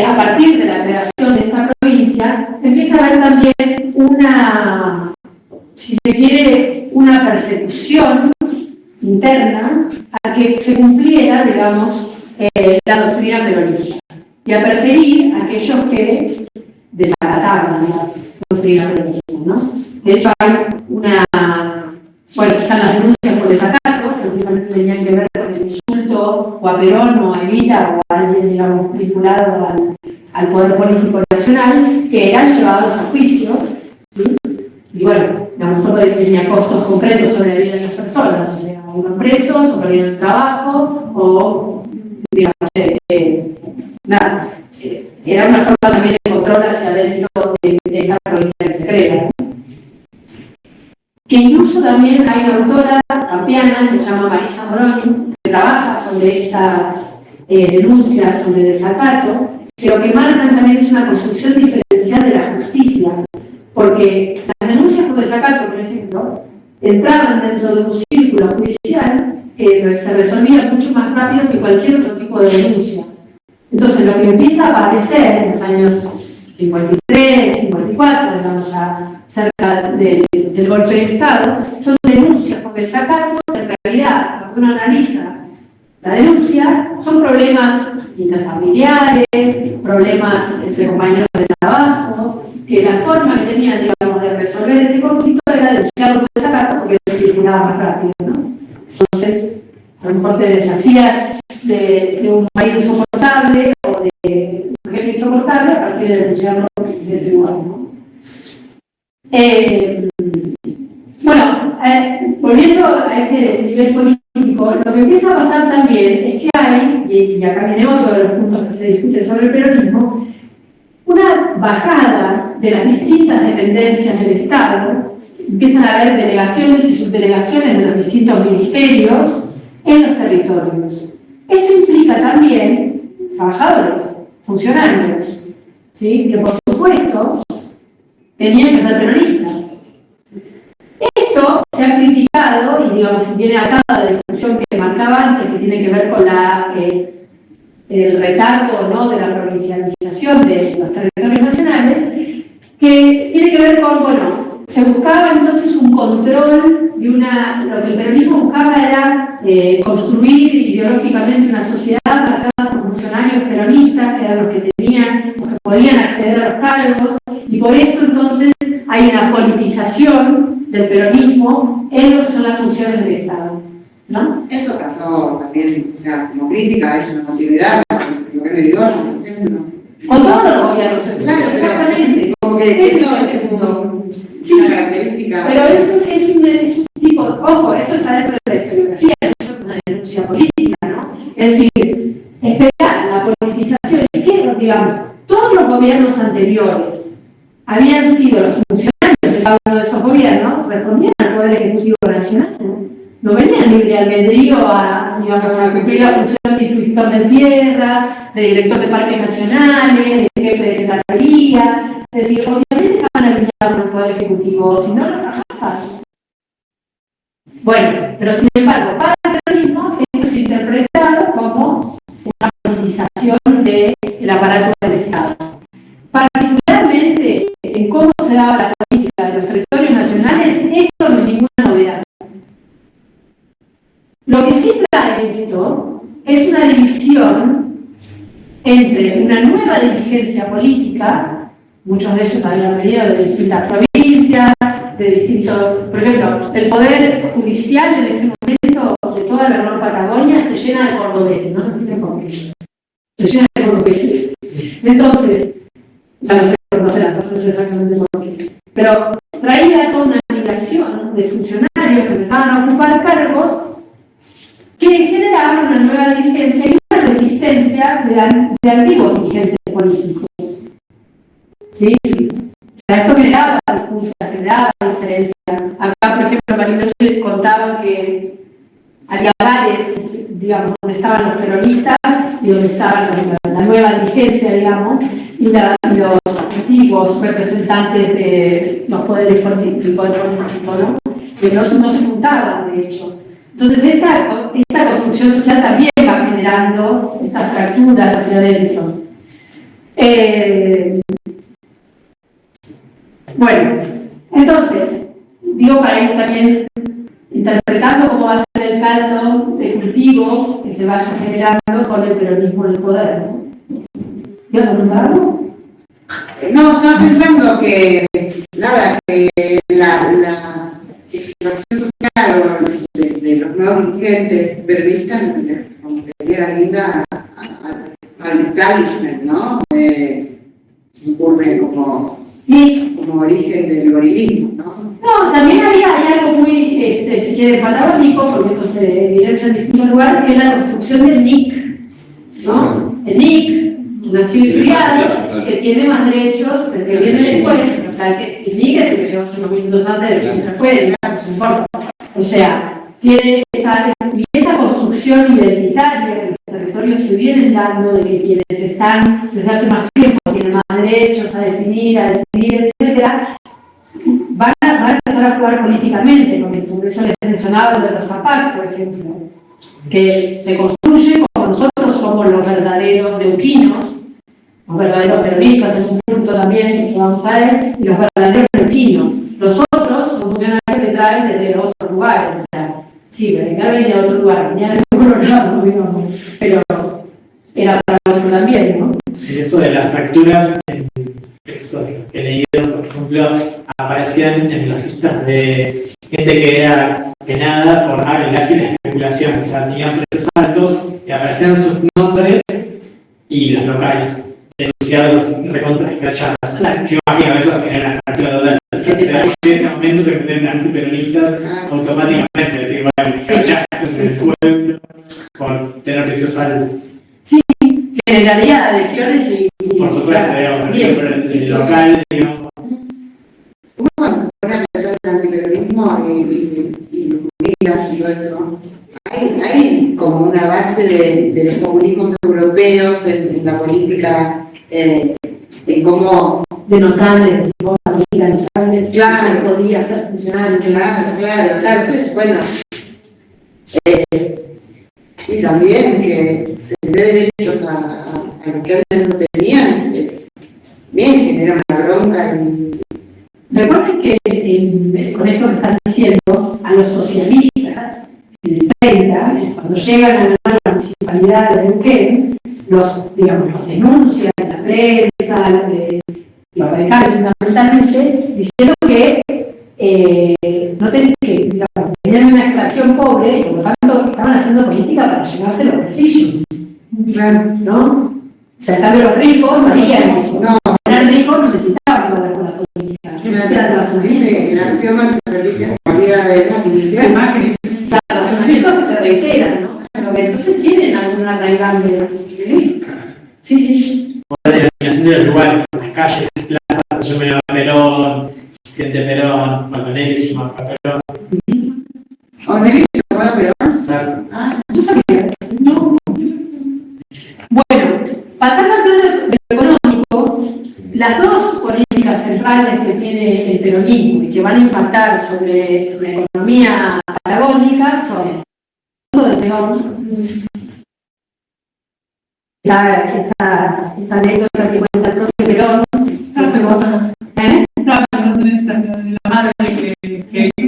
a partir de la creación de esta provincia, empieza a haber también una, si se quiere, una persecución interna a que se cumpliera, digamos, la doctrina peronista y a perseguir a aquellos que desacataban la doctrina peronista, ¿no? De hecho, hay una, bueno, están las denuncias por desacato, que últimamente tenían que ver con el insulto o a Perón o a Evita o a alguien, digamos, vinculado al poder político nacional, que eran llevados a juicio, ¿sí? Y bueno, digamos, todo tenía costos concretos sobre la vida de las personas, o sea, iban presos, o perdían el trabajo, o, digamos, nada, era una forma también de control hacia adentro de esta provincia que se crea. Que incluso también hay una autora pampeana que se llama Marisa Moroni, que trabaja sobre estas denuncias sobre desacato, que lo que marcan también es una construcción diferencial de la justicia, porque las denuncias por desacato, por ejemplo, entraban dentro de un círculo judicial que se resolvía mucho más rápido que cualquier otro tipo de denuncia. Entonces, lo que empieza a aparecer en los años 53, 54, digamos, ya cerca del golpe de Estado, son denuncias por desacato. En realidad, cuando uno analiza la denuncia, son problemas interfamiliares, problemas entre compañeros de trabajo, que la forma que tenían, digamos, de resolver ese conflicto era denunciarlo por desacato porque eso circulaba más rápido, ¿no? Entonces, a lo mejor te deshacías de un marido insoportable o de un jefe insoportable a partir de denunciarlo en el tribunal, ¿no? Bueno, volviendo a este nivel político, lo que empieza a pasar también es que hay, y acá viene otro de los puntos que se discute sobre el peronismo, una bajada de las distintas dependencias del Estado. Empiezan a haber delegaciones y subdelegaciones de los distintos ministerios en los territorios. Esto implica también trabajadores, funcionarios, ¿sí? Que por supuesto tenían que ser peronistas. Esto se ha criticado, y digamos, viene acá la discusión que marcaba antes, que tiene que ver con el retardo, ¿no?, de la provincialización de los territorios nacionales, que tiene que ver con, bueno, se buscaba entonces un control de lo que el peronismo buscaba era construir ideológicamente una sociedad marcada por funcionarios peronistas, que eran los que podían acceder a los cargos, y por esto entonces hay una politización del peronismo en lo que son las funciones del Estado, ¿no? Eso pasó también, o sea, como crítica, es una continuidad, lo que me dio, por ejemplo. Con todos los gobiernos, Claro, exactamente. Como que eso es como una característica. Pero es un tipo, ojo, eso está dentro de la historiografía, eso es una denuncia política, ¿no? Es decir, esperar la politización, y que, digamos, todos los gobiernos anteriores habían sido los funcionarios de cada uno de esos gobiernos, respondían al Poder Ejecutivo Nacional. No venían libre albedrío a cumplir la función de inspector de tierras, de director de parques nacionales, de jefe de secretaría. Es decir, obviamente estaban alineados con el Poder Ejecutivo, si no, no trabajaban. Bueno, pero sin embargo, para el peronismo, esto se ha interpretado como una politización del aparato del Estado. Particularmente en cómo se daba la política de los territorios nacionales, esto no es ninguna novedad. Lo que sí trae esto es una división entre una nueva dirigencia política, muchos de ellos habían venido de distintas provincias, de distintos, por ejemplo, el poder judicial en ese momento de toda la Nueva Patagonia se llena de cordobeses, no se entiende por qué. Se llena de cordobeses. Entonces, ya no sé conocer las cosas exactamente por qué, pero traía toda una migración de funcionarios que empezaban a ocupar cargos que generaban una nueva dirigencia y una resistencia de antiguos dirigentes políticos. ¿Sí? O sea, esto generaba disputas, generaba diferencias. Acá, por ejemplo, Marinoche contaba que había bares, digamos, donde estaban los peronistas y donde estaban la nueva dirigencia, digamos, y los antiguos representantes de los poderes políticos, del poder político, ¿no? Que no se juntaban, de hecho. Entonces, esta construcción social también va generando estas fracturas hacia adentro. Bueno, entonces, digo para ir también interpretando cómo va a ser el caldo de cultivo que se vaya generando con el peronismo en el poder, ¿no? ¿Ibas a preguntar algo? No, estaba pensando que, nada, que la extracción social de los nuevos dirigentes peronistas como que le da linda al establishment, ¿no? Incurre como origen del gorilismo, ¿no? No, también hay algo muy, si quiere, patagónico, porque eso se evidencia en distintos lugares, que es la construcción del NIC, ¿no? El NIC, nacido y criado, que tiene más derechos del que viene después, o sea, que el NIC es el que llegó unos minutos antes del que viene después, no importa. O sea, tiene esa construcción identitaria que los territorios se vienen dando, de que quienes están desde hace más tiempo tienen más derechos a definir, a decidir, etcétera, van a empezar a jugar políticamente, con esto. Por eso les mencionaba lo de los Zapac, por ejemplo, que se construye como nosotros somos los verdaderos neuquinos, los verdaderos peronistas en un punto también que vamos a ver, y los verdaderos neuquinos. Los otros son funcionarios que traen desde otros lugares, o sea, sí, Berengar venía de otro lugar, venía de Colorado, digamos, pero era para también, ¿no? Eso de las fracturas en textos que he leído, por ejemplo, aparecían en las listas de gente que era penada por arreglaje y especulación, o sea, tenían precios altos y aparecían sus nombres y los locales denunciados recontra escrachados. Claro. Yo imagino eso genera una fractura total. O sea, en ese momento se meten antiperonistas automáticamente, decir, bueno, escrachados en el pueblo por tener precios altos. Generaría adhesiones y por supuesto, claro, el local, digamos. Uno cuando se pone a pensar en el antiperonismo y los comunistas y todo eso, hay como una base de los populismos europeos en la política, en cómo... de notables, de notables, Claro. que podía ser funcionario. Claro. Entonces, bueno, y también que se le dé derechos a los que antes no tenían, bien, genera una bronca. Recuerden que con esto que están diciendo, a los socialistas, en el 30, cuando llegan a la municipalidad de Neuquén, los denuncian en la prensa, los radicales fundamentalmente, diciendo que no tenían que, tenían una extracción pobre y por lo tanto estaban haciendo política para llenarse los bolsillos. Claro. ¿No? O sea, en cambio los ricos no harían eso. No. Eran ricos, no necesitaban hablar con la política. La acción antiperonista El Macri. Razonamientos que se reiteran, ¿no? Pero que entonces tienen alguna arraigante. Sí. La denominación de los lugares, las calles, las plazas, yo me llamo Perón, Presidente Perón, Marconelli se llama Perón. ¿O Nelly se llamaba Perón? Claro. No sabía. No. Bueno, pasando al plano económico, las dos políticas centrales que tiene el peronismo y que van a impactar sobre la economía patagónica son lo del peón. Esa anécdota que cuenta el propio Perón. La madre que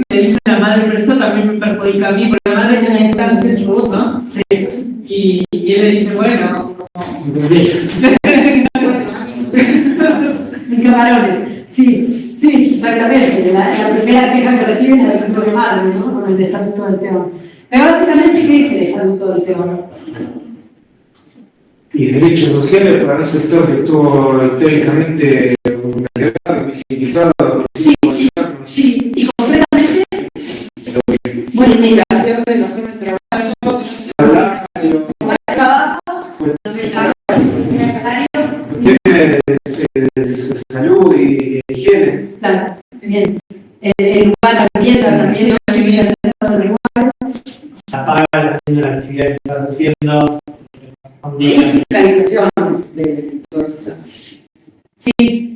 le dice a la madre, pero esto también me perjudica a mí, porque la madre tiene cáncer chubos, ¿no? Sí. Y él le dice, bueno, En camarones. Sí, exactamente. La primera queja que recibe es de su propia madre, ¿no? Con el estatuto del peón. Pero básicamente, ¿qué dice el estatuto del peón? Y derechos sociales para un sector que estuvo históricamente visibilizado. Sí, y concretamente, Bonificación de los hombres trabajadores. Salario, trabajo, salud y higiene. claro, bien. El lugar, la vivienda, también, La paga, la actividad que estás haciendo. Y fiscalización de todas esas. sí.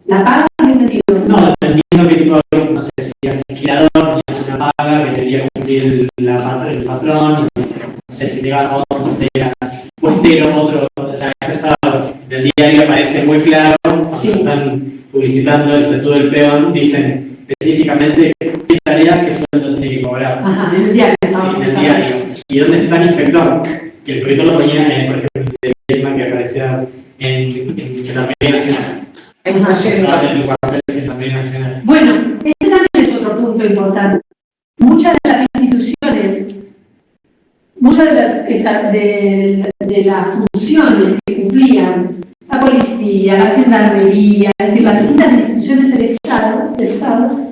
¿La paga en qué sentido? No, dependiendo qué tipo de, no sé, si es alquilador, tienes una paga que debería cumplir el patrón, no sé, si te vas a otro, no sé, puestero, otro, o sea, esto está del diario aparece muy claro, cuando Sí. están publicitando el estatuto del peón, dicen específicamente qué tarea, qué sueldo tiene que cobrar. Ajá, en el diario. Sí, en el diario. ¿Y dónde está el inspector? Que el inspector lo ponía, por ejemplo, en el tema que aparecía en la Media Nacional. En una serie. En el cuartel de la Media Nacional. Bueno, ese también es otro punto importante. Muchas de las instituciones, muchas de las funciones que cumplían la policía, la gendarmería, es decir, las distintas instituciones del Estado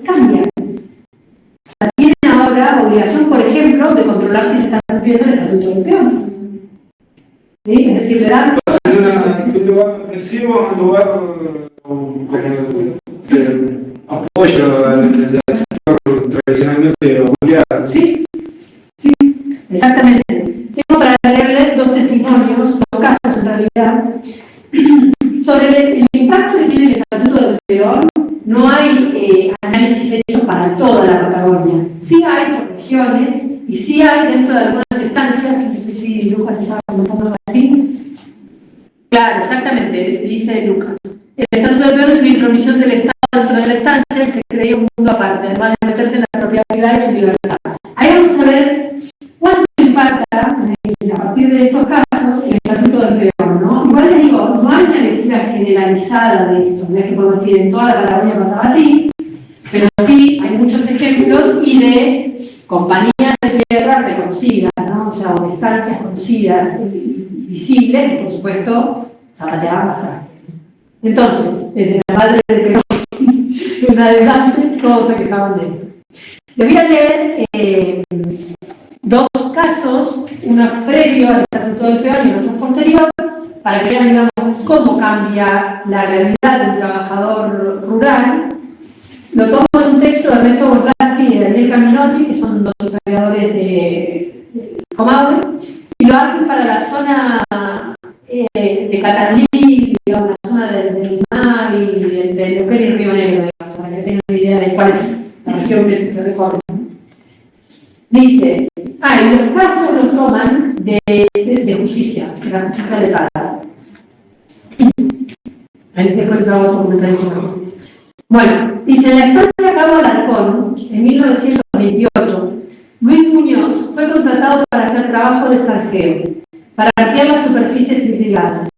cambian. O sea, tienen ahora obligación, por ejemplo, de controlar si se está cumpliendo el estatuto del peón. ¿Sí? Es decir, le dan De un lugar represivo a un lugar como de apoyo del sector tradicionalmente ocular. Sí, sí, exactamente. Tengo para leerles dos testimonios, dos casos en realidad, sobre el impacto que tiene el estatuto del peón. No hay análisis hechos para toda la Patagonia. Sí hay por regiones y sí hay dentro de algunas instancias, que no sé si Lucas estaba comentando algo así. Claro, exactamente, dice Lucas. El estatuto del peón es una intromisión del Estado dentro de la estancia que se creía un mundo aparte, además de meterse en la propiedad privada y su libertad. Ahí vamos a ver cuánto impacta a partir de estos casos el estatuto del peón, ¿no? Igual les digo, no hay una lectura generalizada de esto, no es que podemos decir en toda la Patagonia pasaba así, pero sí hay muchos ejemplos y de compañías de tierra reconocidas, ¿no? O sea, o estancias conocidas y visibles que por supuesto zapateaban bastante. Entonces, desde la madre del peón en adelante, todos se quejaban de esto. Les voy a leer dos casos, uno previo al estatuto del peón y otro posterior, para que vean, digamos, cómo cambia la realidad de un trabajador rural. Lo tomo en un texto de Ernesto Borlaski y de Daniel Caminotti, que son dos historiadores de Comahue, y lo hacen para la zona de Catalí, digamos, la zona del mar y de Neuquén y Río Negro, digamos, para que tengan una idea de cuál es la región que recorren. Dice, y los casos los toman de justicia, de la justicia legal. Ahí después les hago otro comentario sobre eso. Bueno, dice, en la estancia Cabo Alarcón, en 1928, Luis Muñoz fue contratado para hacer trabajo de zanjeo, para ampliar las superficies irrigadas.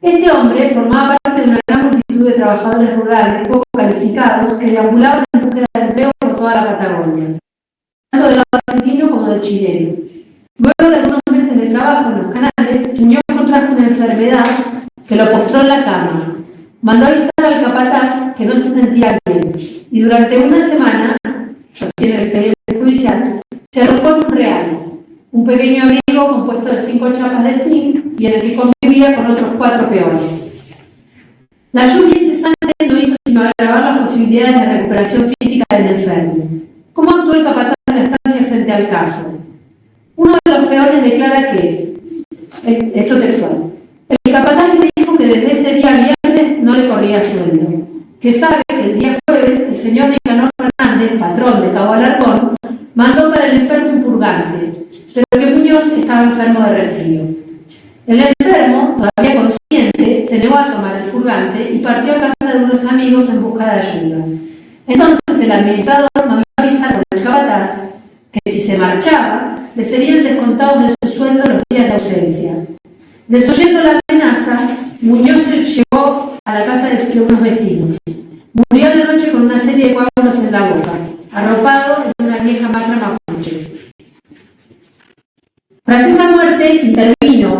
Este hombre formaba parte de una gran multitud de trabajadores rurales poco calificados que deambulaban en búsqueda de empleo por toda la Patagonia, tanto del lado argentino como del chileno. Luego de algunos meses de trabajo en los canales, Muñoz contrajo una enfermedad que lo postró en la cama. Mandó avisar al capataz que no se sentía bien y durante una semana, sostiene el expediente judicial, se alojó en un real, un pequeño abrigo compuesto de 5 chapas de zinc y en el que convivía con otros 4 peones. La lluvia incesante no hizo sino agravar las posibilidades de recuperación física del enfermo. ¿Cómo actuó el capataz en la estancia frente al caso? Uno de los peones declara que, esto textual, el capataz le dijo que desde ese día viernes no le corría sueldo, que sabe que el día jueves el señor Nicanor Fernández, patrón de Cabo Alarcón, mandó para el enfermo un purgante, pero que Muñoz estaba enfermo de resfrío. El enfermo, todavía consciente, se negó a tomar el purgante y partió a casa de unos amigos en busca de ayuda. Entonces el administrador mandó avisar al capataz que si se marchaba, le serían descontados de su sueldo los días de ausencia. Desoyendo la amenaza, Muñoz se llevó a la casa de unos vecinos. Murió de noche con una serie de coágulos en la boca, arropado en una vieja hamaca mapuche. Tras esa muerte intervino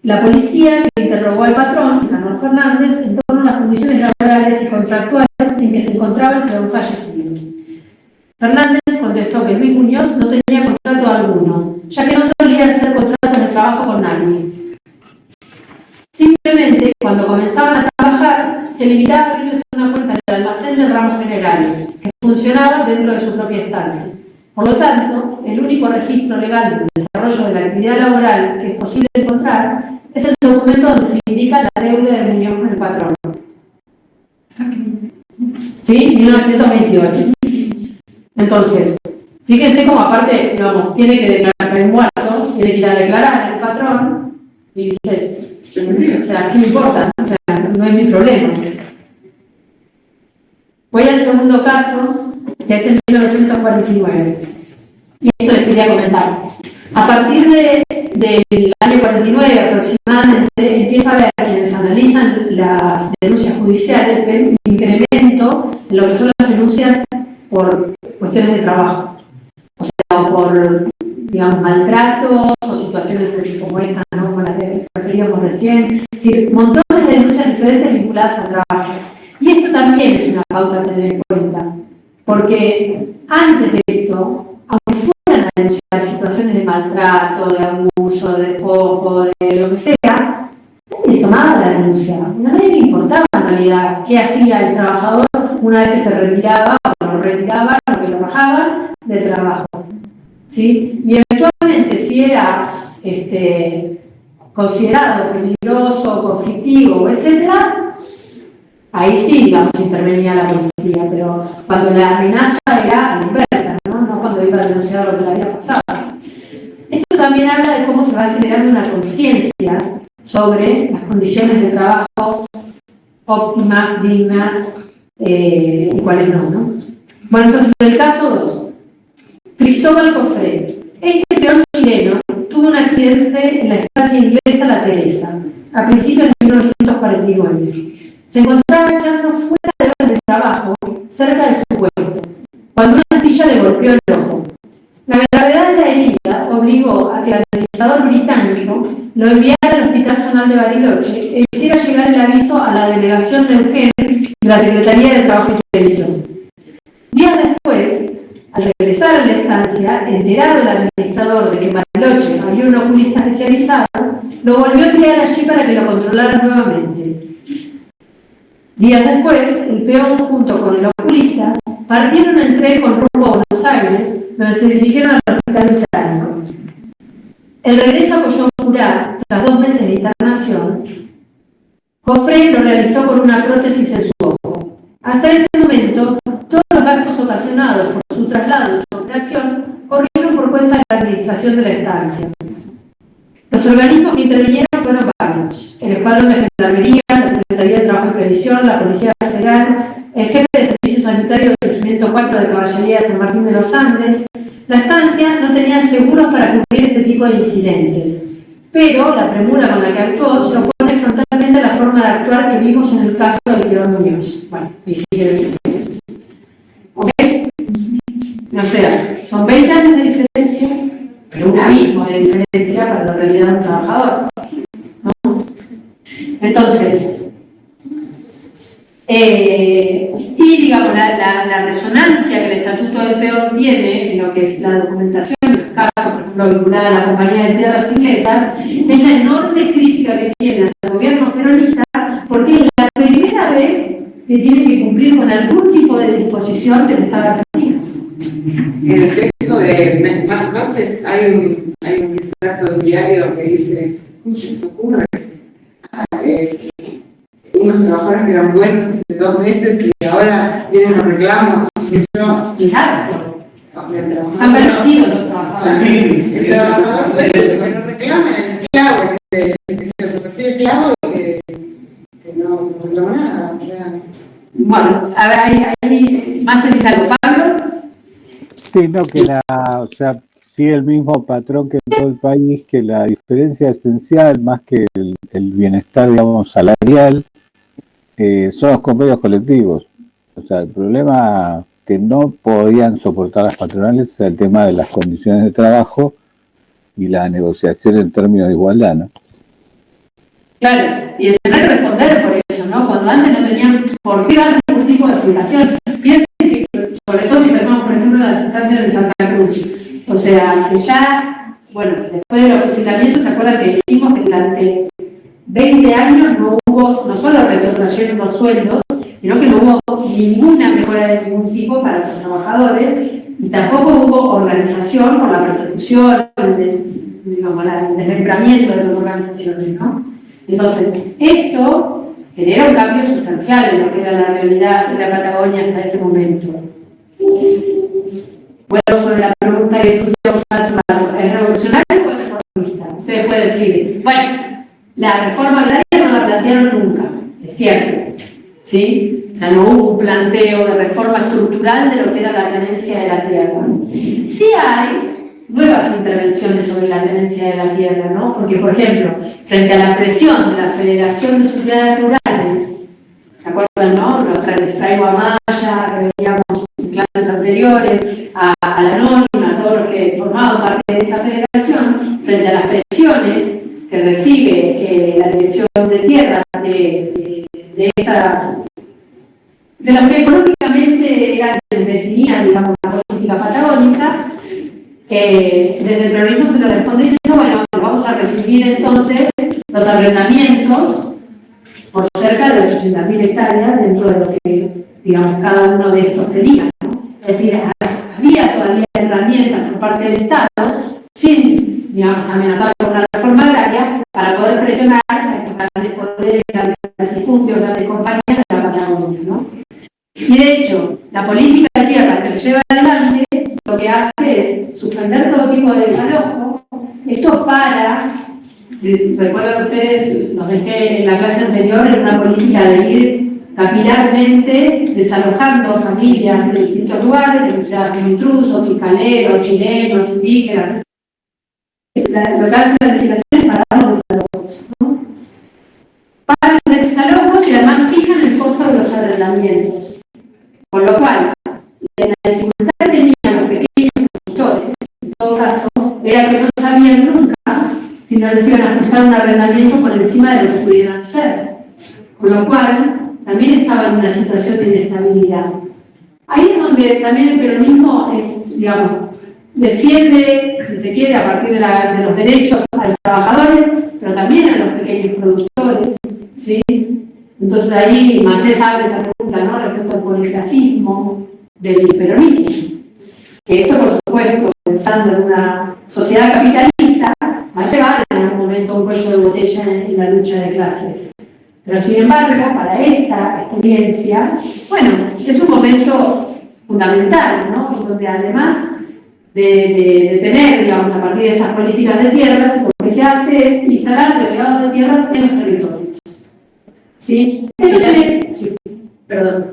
la policía que interrogó al patrón, Nicanor Fernández, en torno a las condiciones laborales y contractuales en que se encontraba el peón fallecido. Fernández contestó que Luis Muñoz no tenía contrato alguno, ya que no solía hacer contratos de trabajo con nadie. Simplemente, cuando comenzaban a trabajar, se limitaba a abrirles una cuenta en el almacén de ramos generales, que funcionaba dentro de su propia estancia. Por lo tanto, el único registro legal del desarrollo de la actividad laboral que es posible encontrar es el documento donde se indica la deuda de Muñoz con el patrón. ¿Sí? 1928. Entonces, fíjense cómo aparte, digamos, tiene que declarar el muerto, tiene que ir a declarar el patrón, y dices, O sea, ¿qué me importa? O sea, no es mi problema. Voy al segundo caso, que es en 1949. Y esto les quería comentar. A partir del año 49 aproximadamente, empieza a ver, quienes analizan las denuncias judiciales, ven un incremento en lo que son las denuncias por cuestiones de trabajo. O sea, o por, digamos, maltratos o situaciones como esta, ¿no? Como las que referíamos recién. Es decir, montones de denuncias diferentes vinculadas al trabajo. Y esto también es una pauta a tener en cuenta. Porque antes de esto, aunque fueran a denunciar situaciones de maltrato, de abuso, de despojo, de lo que sea, nadie les tomaba la denuncia. A nadie le importaba en realidad qué hacía el trabajador una vez que se retiraba, o lo retiraban, o que lo bajaban del trabajo. ¿Sí? Y eventualmente, si era considerado peligroso, conflictivo, etc., ahí sí, digamos, intervenía la policía, pero cuando la amenaza era a la inversa, ¿no? Cuando iba a denunciar lo que le había pasado. Esto también habla de cómo se va generando una conciencia sobre las condiciones de trabajo óptimas, dignas, y cuáles no. Bueno, entonces, el caso 2. Cristóbal Cofré. Este peón chileno tuvo un accidente en la estancia inglesa La Teresa, a principios de 1949. Se encontraba echando fuera de horas de trabajo, cerca de su puesto, cuando una astilla le golpeó el ojo. La gravedad de la herida obligó a que el administrador británico lo enviara al Hospital Zonal de Bariloche e hiciera llegar el aviso a la delegación Neuquén de la Secretaría de Trabajo y Televisión. Días después, al regresar a la estancia, enterado el administrador de que en Bariloche había un oculista especializado, lo volvió a enviar allí para que lo controlara nuevamente. Días después, el peón junto con el oculista partieron en tren con rumbo a Buenos Aires, donde se dirigieron al hospital británico. El regreso a Coyhaique, tras 2 meses de internación, Cofré lo realizó con una prótesis en su ojo. Hasta ese momento, todos los gastos ocasionados por su traslado y su operación corrieron por cuenta de la administración de la estancia. Los organismos que intervinieron fueron varios: el Escuadrón de Gendarmería, la Secretaría de Trabajo y Previsión, la Policía Federal, el Jefe de Servicio Sanitario del Regimiento 4 de Caballería de San Martín de los Andes. La estancia no tenía seguros para cubrir este tipo de incidentes, pero la premura con la que actuó se opone frontalmente a la forma de actuar que vimos en el caso del peón Muñoz. Bueno, y sigue. ¿Ok? O sea, son 20 años de diferencia, pero un abismo de diferencia para la realidad de un trabajador, ¿no? Entonces, y digamos, la resonancia que el Estatuto del Peón tiene en lo que es la documentación de los casos, por ejemplo, vinculada a la Compañía de Tierras Inglesas, es la enorme crítica que tiene hacia el gobierno peronista, porque es la primera vez que tiene que cumplir con algún tipo de disposición del Estado argentino. En el texto de Martes hay un extracto de un diario que dice: ¿cómo se les ocurre? Unos trabajadores que eran buenos hace 2 meses y ahora vienen los reclamos. Exacto. O sea, el Han perdido los trabajadores. El trabajador bueno, reclama el esclavo, que se percibe esclavo y que no reclama nada. Bueno, a ver, hay más en algo, Pablo. Sí, no, que o sea, sigue el mismo patrón que en todo el país, que la diferencia esencial, más que el bienestar, digamos, salarial, son los convenios colectivos. O sea, el problema que no podían soportar las patronales es el tema de las condiciones de trabajo y la negociación en términos de igualdad, ¿no? Claro, y es hay que responder por eso, ¿no? Cuando antes no tenían por qué dar ningún tipo de explicación. Piensen que, sobre todo si pensamos, por ejemplo, en las instancias de Santa Cruz, o sea, que ya, bueno, después de los fusilamientos, ¿se acuerdan que dijimos que durante 20 años no hubo, no solo retrotrayeron los sueldos, sino que no hubo ninguna mejora de ningún tipo para los trabajadores, y tampoco hubo organización por la persecución, digamos, el desmembramiento de esas organizaciones, ¿no? Entonces, esto genera un cambio sustancial en lo que era la realidad de la Patagonia hasta ese momento. Bueno, sobre la pregunta que discutíamos hace un rato, ¿es revolucionario o es reformista? Ustedes pueden decir, bueno, La reforma agraria no la plantearon nunca, es cierto, ¿sí? O sea, no hubo un planteo de reforma estructural de lo que era la tenencia de la tierra. Sí hay nuevas intervenciones sobre la tenencia de la tierra, ¿no? Porque, por ejemplo, frente a la presión de la Federación de Sociedades Rurales, ¿se acuerdan, no? Les traigo a Maya, que veníamos en clases anteriores, a la Norma, a todos los que formaban parte de esa federación, frente a las presiones que recibe la Dirección de Tierras de los que económicamente eran quienes definían, digamos, la política patagónica, desde el peronismo se le responde diciendo, bueno, vamos a recibir entonces los arrendamientos por cerca de 800.000 hectáreas dentro de lo que, digamos, cada uno de estos tenía, ¿no? Es decir, había todavía herramientas por parte del Estado, sin, digamos, amenazar con una reforma agraria, para poder presionar a estos grandes poderes, grandes latifundios, grandes compañías de la Patagonia, ¿no? Y de hecho, la política de tierra que se lleva adelante lo que hace es suspender todo tipo de desalojo. Esto para, recuerdan ustedes, los dejé en la clase anterior, en una política de ir capilarmente desalojando familias de distintos lugares, denunciadas como intrusos, fiscaleros, chilenos, indígenas. Lo que hace la legislación es parar los desalojos, ¿no? Paran los desalojos y además fijan el costo de los arrendamientos. Con lo cual, la dificultad que tenían los pequeños productores, en todo caso, era que no sabían nunca si no les iban a ajustar un arrendamiento por encima de lo que pudieran hacer. Con lo cual, también estaba en una situación de inestabilidad. Ahí es donde también el peronismo es, digamos, defiende, si se quiere, a partir de los derechos a los trabajadores, pero también a los pequeños productores, ¿sí? Entonces ahí Macés abre esa pregunta, ¿no?, respecto al policlasismo del peronismo. Que esto, por supuesto, pensando en una sociedad capitalista, va a llevar en algún momento un cuello de botella en la lucha de clases. Pero sin embargo, para esta experiencia, bueno, es un momento fundamental, ¿no?, donde además de tener, digamos, a partir de estas políticas de tierras, lo que se hace es instalar delegados de tierras en los territorios. ¿Sí? Eso tiene... Sí. Perdón.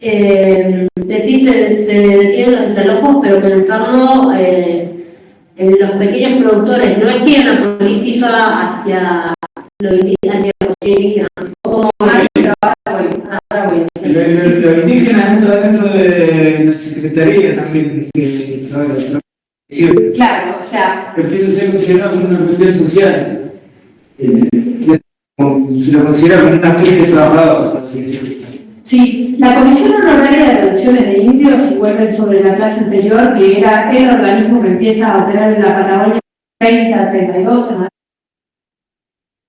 Decís se detienen los desalojos, pero pensarlo en los pequeños productores, no es que hay una política hacia los indígenas, o como Lo indígena entra dentro de la Secretaría también. Claro, o sea... Que empieza a ser considerado como una cuestión social. Se lo considera como una especie de trabajadores, por así decirlo. Sí, la Comisión Honoraria de Reducciones de Indios, si vuelven sobre la clase anterior, que era el organismo que empieza a operar en la Patagonia 30-32,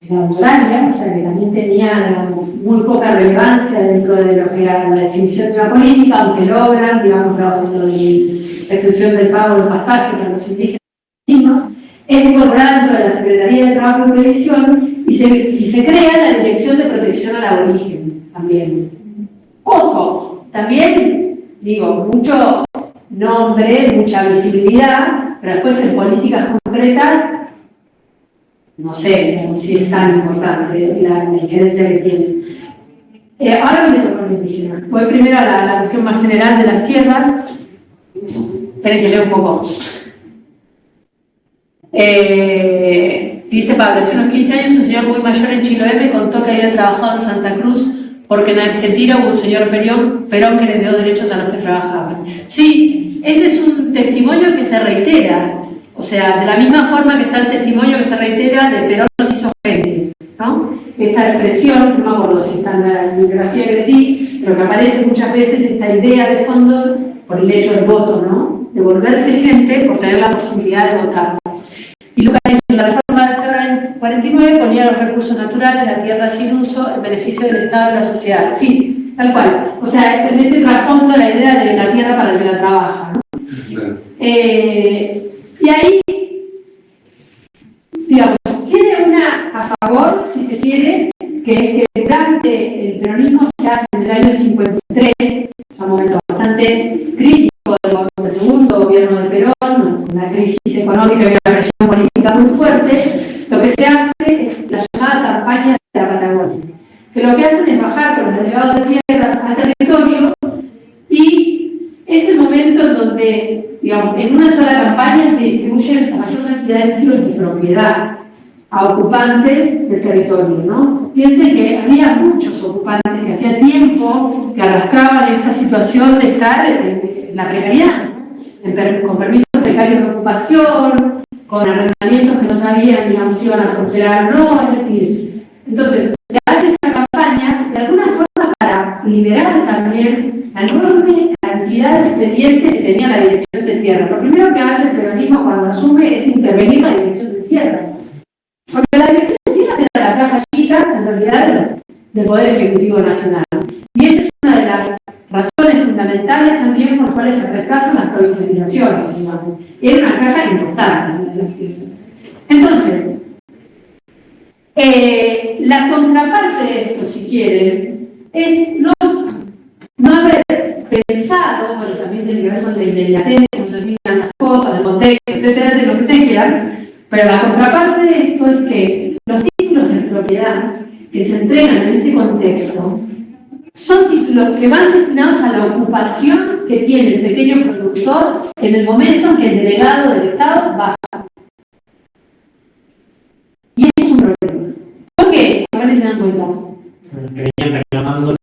en la Australia, o sea que también tenía, digamos, muy poca relevancia dentro de lo que era la definición de la política, aunque logran, digamos, lo de la excepción del pago de los pastajes para los indígenas, es incorporada dentro de la Secretaría de Trabajo y Previsión y se crea la Dirección de Protección al Aborigen también. Ojo, también, digo, mucho nombre, mucha visibilidad, pero después en políticas concretas, no sé si es tan importante la injerencia que tiene. Ahora me meto con el indígena. Voy primero a la cuestión más general de las tierras. Esperen que leo un poco. Dice Pablo, hace unos 15 años un señor muy mayor en Chiloé me contó que había trabajado en Santa Cruz porque en Argentina hubo un señor Perón que le dio derechos a los que trabajaban. Sí, ese es un testimonio que se reitera. O sea, de la misma forma que está el testimonio que se reitera de Perón nos hizo gente, ¿no? Esta expresión, no me acuerdo si está en la bibliografía que di, pero que aparece muchas veces esta idea de fondo por el hecho del voto, ¿no? De volverse gente por tener la posibilidad de votar. Y Lucas dice, la reforma del 49 ponía los recursos naturales, la tierra sin uso, en beneficio del Estado y de la sociedad. Sí, tal cual. O sea, en este trasfondo la idea de la tierra para el que la trabaja, ¿no? Y ahí, digamos, tiene una a favor, si se quiere, que es que durante el peronismo se hace en el año 53, un momento bastante crítico del segundo gobierno de Perón, una crisis económica y una presión política muy fuerte, lo que se hace es la llamada tierras a territorios, y es el momento en donde, digamos, en una sola campaña se distribuyen la mayor cantidad de títulos de propiedad a ocupantes del territorio, ¿no? Piensen que había muchos ocupantes que hacía tiempo que arrastraban esta situación de estar en la precariedad, con permisos precarios de ocupación, con arrendamientos que no sabían, digamos, si iban a prosperar o no, es decir, entonces se hace esta campaña de alguna forma para liberar también la enorme cantidad de expedientes que tenía la Dirección de Tierras. Lo primero que hace el peronismo cuando asume es intervenir la Dirección de Tierras. Porque la Dirección de Tierras era la caja chica, en realidad, del Poder Ejecutivo Nacional. Y esa es una de las razones fundamentales también por las cuales se retrasan las provincializaciones. Digamos. Era una caja importante de las tierras. Entonces, la contraparte de esto, si quieren, es no haber pensado, bueno, también tiene que ver con la inmediatez, cómo se asignan las cosas, el contexto, etcétera, lo que ustedes quieran, pero la contraparte de esto es que los títulos de propiedad que se entregan en este contexto son títulos que van destinados a la ocupación que tiene el pequeño productor en el momento en que el delegado del Estado baja. Y eso es un problema. ¿Por qué? A ver si se dan cuenta. Que venían reclamando.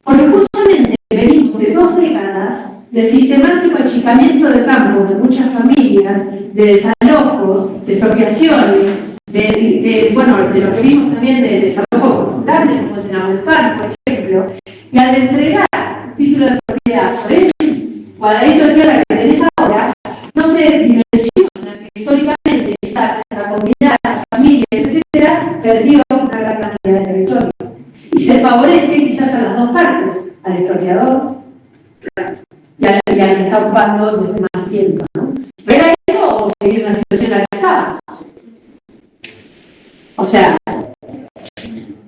Porque justamente venimos de 2 décadas de sistemático achicamiento de campos de muchas familias, de desalojos, de expropiaciones, de lo que vimos también de desalojos voluntario, como el de Nahuelpan, por ejemplo, y al entregar título de propiedad sobre el cuadradito de tierra que tenés ahora, no se dimensiona que históricamente quizás esa comunidad, esas familias, etcétera, perdió una gran cantidad de territorio. Y se favorece quizás a las dos partes, al expropiador y al que está ocupando desde más tiempo, ¿no? ¿Pero era eso o seguir en la situación en la que estaba? O sea,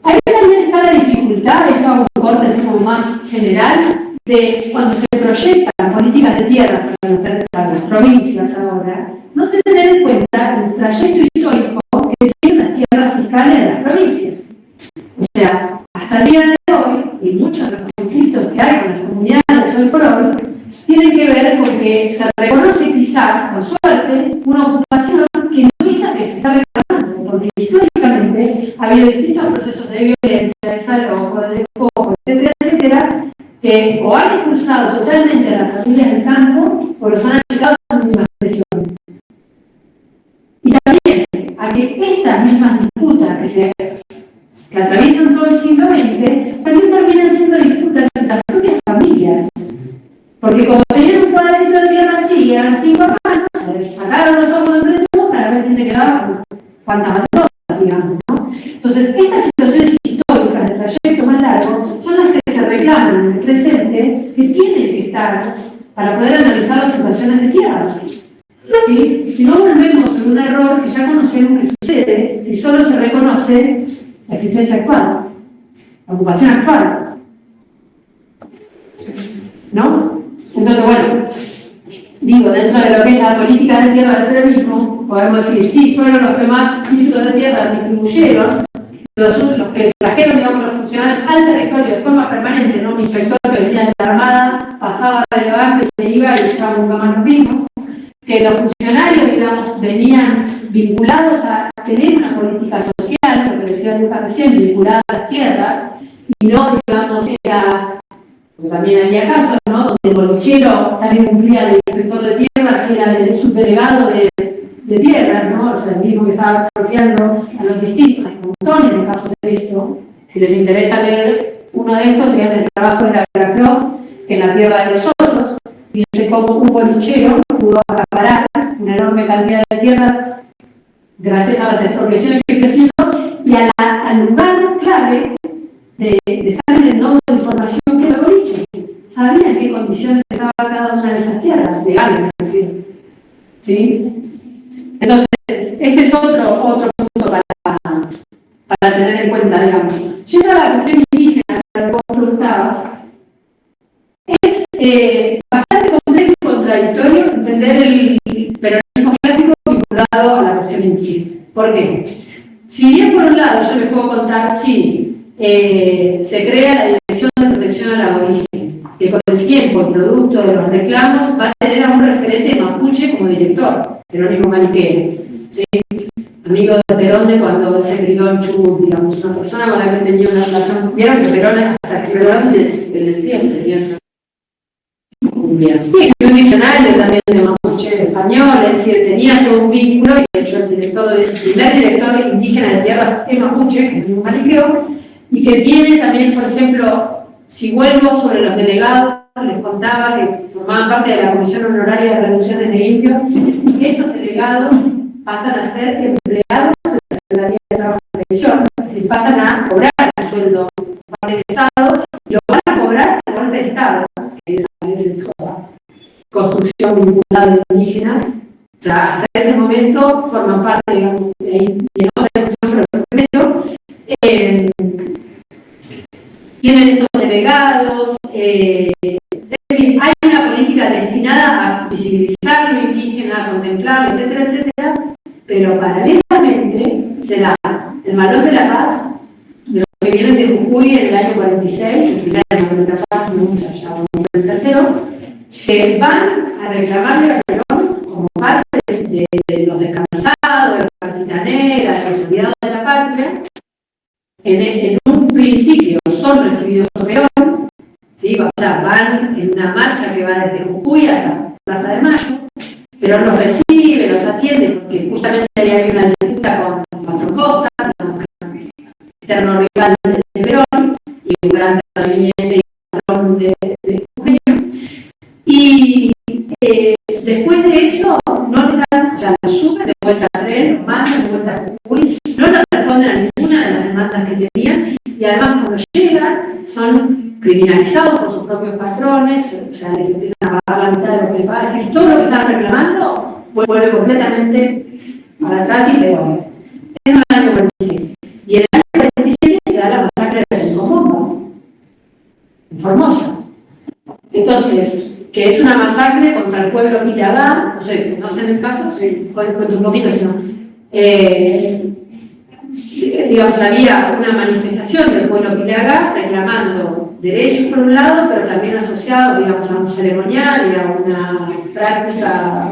ahí también está la dificultad, esto hago un corte así como más general, de cuando se proyectan políticas de tierra para las provincias ahora, no tener en cuenta el trayecto histórico que tienen las tierras fiscales de las provincias. O sea, hasta el día de hoy, y muchos de los conflictos que hay con las comunidades hoy por hoy, tienen que ver con que se reconoce quizás, con suerte, una ocupación que no es la que se está reclamando, porque históricamente ha habido distintos procesos de violencia, de desalojo, de despojo, etcétera, etcétera, que o han expulsado totalmente a las familias del campo o los han achicado a su mínima expresión. Y también a que estas mismas disputas que atraviesan todo el siglo XX, también terminan siendo disputas entre las propias familias. Porque como tenían un cuadradito de tierra así, eran 5 hermanos, se sacaron los ojos entre todos para ver quién se quedaba con cuántas baldosas, digamos, ¿no? Entonces, estas situaciones históricas de trayecto más largo son las que se reclaman en el presente, que tienen que estar para poder analizar las situaciones de tierras. ¿Sí? Si no volvemos en un error que ya conocemos que sucede, si solo se reconoce la existencia actual, la ocupación actual. ¿No? Entonces, bueno, digo, dentro de lo que es la política de tierra del peronismo, podemos decir, sí, fueron los que más títulos de tierra distribuyeron, los que trajeron, digamos, los funcionarios al territorio de forma permanente, ¿no? Un inspector que venía de la Armada, pasaba relevando y se iba y estaba nunca más los mismos, que los funcionarios, digamos, venían vinculados a tener una política social, lo que decía Lucas recién, vinculada a las tierras, y no, digamos, era, también había casos, ¿no? Donde el bolichero también cumplía de inspector de tierras y era el subdelegado de tierras, ¿no? O sea, el mismo que estaba expropiando a los distintos, hay montones de casos de esto. Si les interesa leer uno de estos, vean el trabajo de la Veracruz, que en la tierra de los otros, fíjense cómo un bolichero pudo acaparar una enorme cantidad de tierras gracias a las expropiaciones que fue haciendo y al lugar clave de estar en el nodo de información que era el boliche. Sabían en qué condiciones estaba cada una de esas tierras, legales, me refiero. ¿Sí? Entonces, este es otro punto para tener en cuenta, digamos. Yendo a la cuestión indígena, que vos preguntabas, es bastante complejo y contradictorio entender el peronismo clásico vinculado a la cuestión indígena. ¿Por qué? Si bien por un lado yo les puedo contar, sí, se crea la Dirección de Protección al Aborigen, que con el tiempo, el producto de los reclamos, va a tener a un referente mapuche como director, Jerónimo Mariquera, ¿sí? Amigo de Perón de cuando se crió en Chubut, digamos, una persona con la que tenía una relación. Vieron que Perón hasta que Perón de siempre, ¿cierto? sí, un diccionario también de mapuche español, es decir, tenía todo un vínculo, y de hecho el primer director indígena de tierras es mapuche, que es un Mariqueo, y que tiene también, por ejemplo, si vuelvo sobre los delegados, les contaba que formaban parte de la Comisión Honoraria de Reducciones de Indios, y esos delegados pasan a ser empleados de la Secretaría de Trabajo y Previsión, es decir, pasan a cobrar el sueldo parte del Estado, y lo van a cobrar por golpe de Estado, que es toda construcción vinculada de indígenas. O sea, hasta ese momento forman parte, digamos, de otra discusión, pero tienen estos delegados, es decir, hay una política destinada a visibilizar lo indígena, a contemplarlo, etcétera, etcétera, pero paralelamente se da el Malón de la Paz de los que vienen de Jujuy en el año 46, el primer Malón de la Paz, ya vamos por el tercero, que van a reclamarle a Perón como parte de los descansados, de la Parcitanera, de los olvidados de la patria. En un principio son recibidos por Perón, ¿sí? O sea, van en una marcha que va desde Jujuy hasta Plaza de Mayo. Perón los recibe, los atiende, porque justamente ahí había una disputa con Patrón Costa, eterno rival de Perón, y un gran terrateniente y patrón de Jujuy. Y después de eso, no le dan, ya lo suben de vuelta al tren, lo mandan de vuelta a Jujuy, no le responden a ninguna de las demandas que tenían, y además cuando llegan son criminalizados por sus propios patrones, o sea, les empiezan a pagar la mitad de lo que les pagan, es decir, todo lo que están reclamando vuelve completamente para atrás y peor. Es en el año 46. Y en el año 47 se da la masacre de Rincón, en Formosa. Entonces, que es una masacre contra el pueblo Pilagá, no sé, ¿conocen el caso? Sí, cuento un poquito, sino digamos, había una manifestación del pueblo Pilagá reclamando derechos por un lado, pero también asociados, digamos, a un ceremonial y a una práctica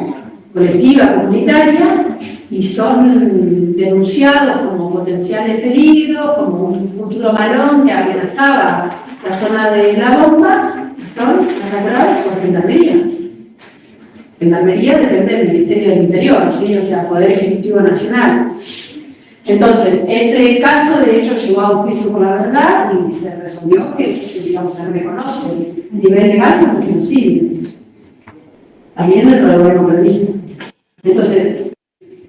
colectiva, comunitaria, y son denunciados como potenciales peligros, como un futuro malón que amenazaba la zona de la bomba, son atacados por Gendarmería. Gendarmería depende del Ministerio del Interior, ¿sí? O sea, Poder Ejecutivo Nacional. Entonces, ese caso de hecho llegó a un juicio por la verdad y se resolvió que digamos, se reconoce a nivel legal como genocidio. También dentro del gobierno peronista. Entonces,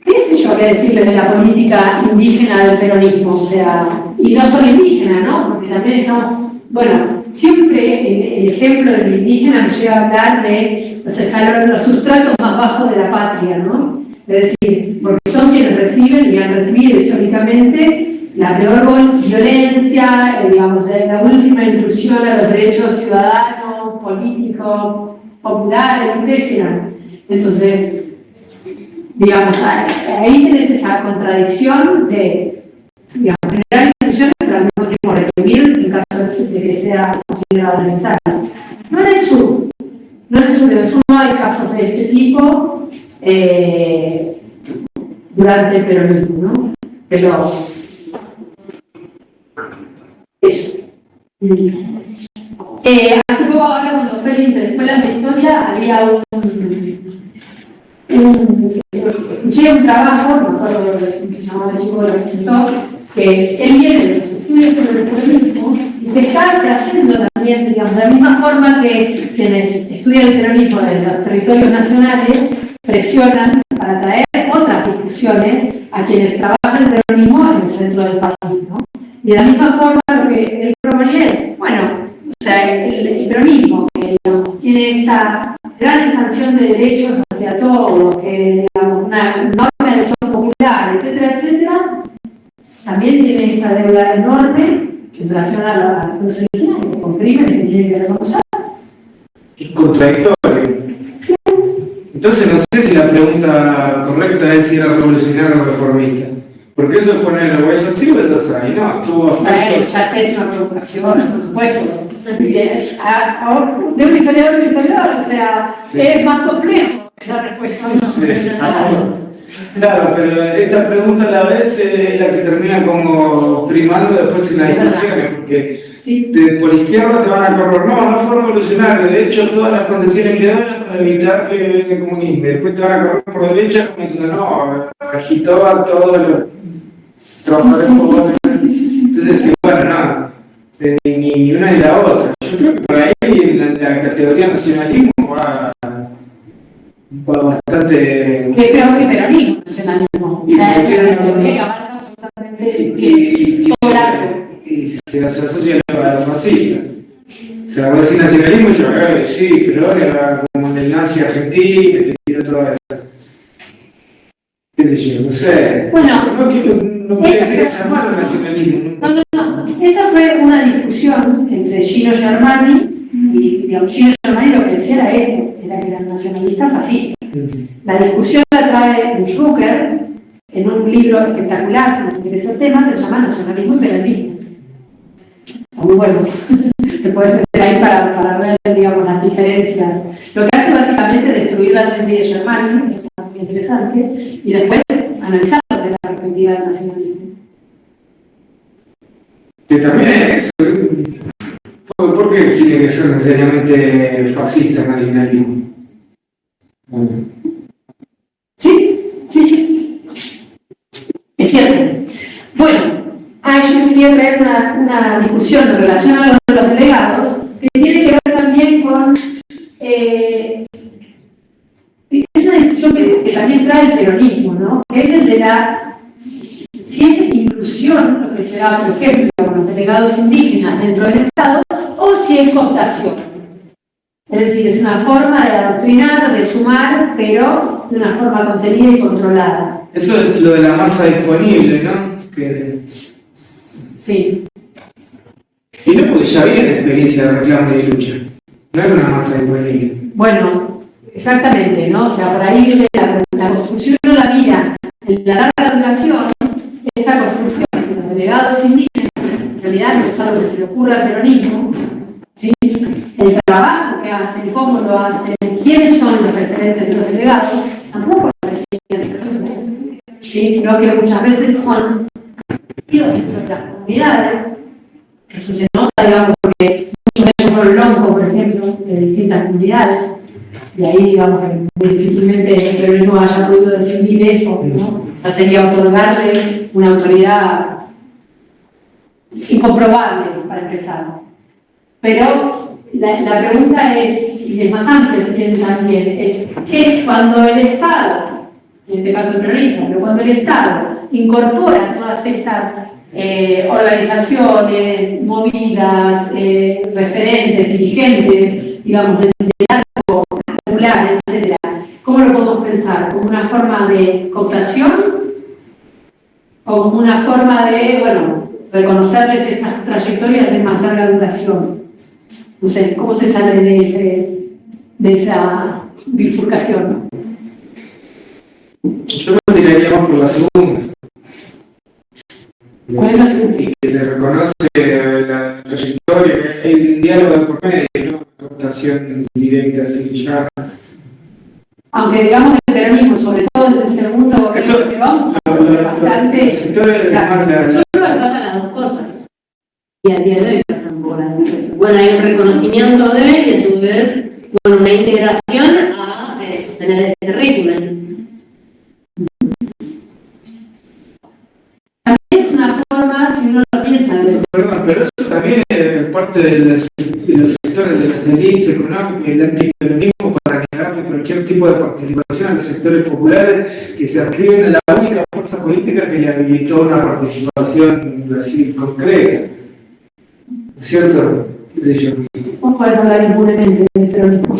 ¿qué sé yo qué decirles de la política indígena del peronismo? O sea, y no solo indígena, ¿no? Porque también estamos, bueno, siempre el ejemplo del indígena nos lleva a hablar de los sustratos más bajos de la patria, ¿no? Es decir, porque son quienes reciben y han recibido históricamente la peor violencia, digamos, la última intrusión a los derechos ciudadanos, políticos, populares, indígenas. Entonces, digamos, ahí tenés esa contradicción de, digamos, generar instituciones, pero al mismo tiempo reprimir en caso de que sea considerado necesario. No en el sur, no hay casos de este tipo durante el peronismo, ¿no? Pero eso. Hace poco, ahora cuando fue el Interescuelas de Historia, había escuché un trabajo, no me acuerdo que se llamaba el chico que lo presentó, que él viene de los estudios sobre el peronismo y que está trayendo también, digamos, de la misma forma que quienes estudian el peronismo de los territorios nacionales presionan para traer otras discusiones a quienes trabajan el peronismo en el centro del país, ¿no? Y de la misma forma lo que él proponía es, bueno, o sea, el peronismo que digamos, tiene esta gran expansión de derechos hacia todos, que digamos, una enorme adhesión popular, etcétera, etcétera, también tiene esta deuda enorme en relación a los originarios, con crímenes que tienen que reconocer. Es contradictorio. Entonces no sé si la pregunta correcta es si era revolucionario o reformista. Porque eso es ponerlo, o es así o es así, no, tuvo Bueno, aspectos. ya sé, es una provocación, por supuesto. De un historiador a un historiador, o sea, Sí. es más complejo esa respuesta. ¿No? Sí. Claro, pero esta pregunta a la vez es la que termina como primando después en las discusiones, porque Sí. por izquierda te van a correr, no fue revolucionario, de hecho todas las concesiones que daban para evitar que venga el comunismo, y después te van a correr por derecha como diciendo, no, agitó a todos los trabajadores pobres. Entonces, sí, bueno, no, ni una ni la otra. Yo creo que por ahí en la categoría nacionalismo va bastante... Que es peor que peronismo, nacionalismo. O sea, es una categoría que abarca absolutamente todo el arco. Y se asocia a los fascistas. O sea, voy a decir nacionalismo y yo, sí, Perón era como en el nazi argentino, y tiró toda esa. ¿Qué sé yo? No sé. Bueno, no quiero decir que sea malo el nacionalismo. No. Esa fue una discusión entre Gino Germani y, digamos, Gino Germani lo que decía era esto, era que era nacionalista fascista. La discusión la trae Buschrucker en un libro espectacular, si les interesa el tema, que se llama Nacionalismo y Peronismo. Muy bueno. Te puedes meter ahí para ver, digamos, las diferencias. Lo que hace básicamente es destruir la tesis de Germani, eso está muy interesante, y después analizarlo desde la perspectiva del nacionalismo. Que también es. ¿Por qué tiene que ser necesariamente fascista el nacionalismo? Sí. Es cierto. Bueno, yo quería traer una discusión en relación a los delegados que tiene que ver también con. Es una discusión que también trae el peronismo, ¿no? Que es el de si es inclusión lo que se da, por ejemplo, con los delegados indígenas dentro del Estado, o si es cooptación. Es decir, es una forma de adoctrinar, de sumar, pero de una forma contenida y controlada. Eso es lo de la masa disponible, ¿no? Sí. Y no porque ya había experiencia de reclamo y de lucha. No era una masa disponible. Bueno, exactamente, ¿no? O sea, por ahí viene la construcción de la vida, en la larga duración, esa construcción de los delegados indígenas, en realidad no es algo que se le ocurra al peronismo, ¿sí? El trabajo que hacen, cómo lo hacen, quiénes son los referentes de los delegados, tampoco es así, ¿sí? Sino que muchas veces son dentro de las comunidades. Eso se nota, digamos, porque muchos de ellos fueron loncos, por ejemplo, de distintas comunidades, y ahí, digamos, que muy difícilmente el peronismo haya podido definir eso, ¿no? Ya sería otorgarle una autoridad incomprobable, para empezar. Pero la pregunta es, y es más amplia también, es que cuando el Estado, en este caso el peronismo, pero cuando el Estado incorpora todas estas organizaciones, movidas, referentes, dirigentes, digamos, del arco popular, etc., ¿cómo lo podemos pensar? ¿Como una forma de cooptación? ¿O como una forma de, bueno, reconocerles estas trayectorias de más larga duración? No sé, ¿cómo se sale de esa bifurcación? Yo me tiraría más por la segunda. ¿Cuál es la segunda? Y que le reconoce la trayectoria, que hay un diálogo de por medio, ¿no? Cooptación directa, así ya. Aunque digamos el peronismo, sobre todo en el segundo gobierno que vamos, es bastante. Los sectores más Yo creo que pasan las dos cosas. Y al día de hoy pasan por las dos cosas. Bueno, hay un reconocimiento de y a su vez, bueno, una integración a sostener este régimen. También es una forma, si uno lo piensa, Perdón, pero eso también es parte de los sectores de las élites económicas y el antiperonismo para negarle cualquier tipo de participación a los sectores populares que se adscriben a la única fuerza política que le habilitó una participación así concreta. ¿Cierto? ¿Qué sé yo? vos podés hablar impunemente del peronismo.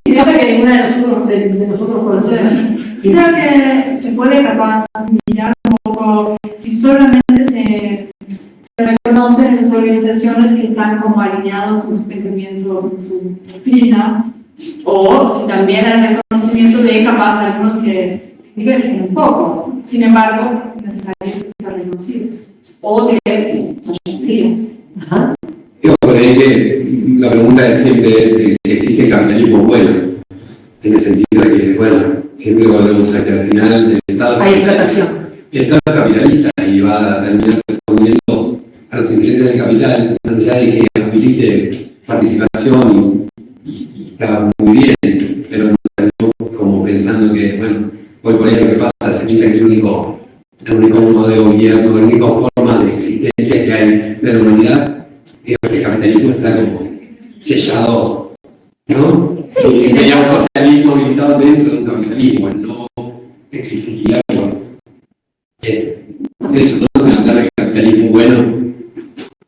Y cosa que ninguna de nosotros conocemos. Creo que se puede capaz mirar un poco si solamente se reconocen esas organizaciones que están como alineados con su pensamiento, con su doctrina, o si también hay reconocimiento de capacidad capaz algunos que divergen un poco. Sin embargo, es necesario ser reconocidos. O de mayoría. Ajá. Yo por ahí que la pregunta siempre es si existe el capitalismo bueno, en el sentido de que, bueno, siempre volvemos a que al final el Estado Hay explotación. es capitalista y va a terminar respondiendo a los intereses del capital, más allá de que habilite participación y está muy bien, pero no terminó como pensando que, bueno, hoy por ahí lo que pasa se piensa que es el único modo de gobierno, la única forma de existencia que hay de la humanidad. Digamos que el capitalismo está como sellado, ¿no? Sí, y sí, sería un socialismo habilitado dentro de un capitalismo, no existiría por eso, ¿no? De hablar de capitalismo bueno,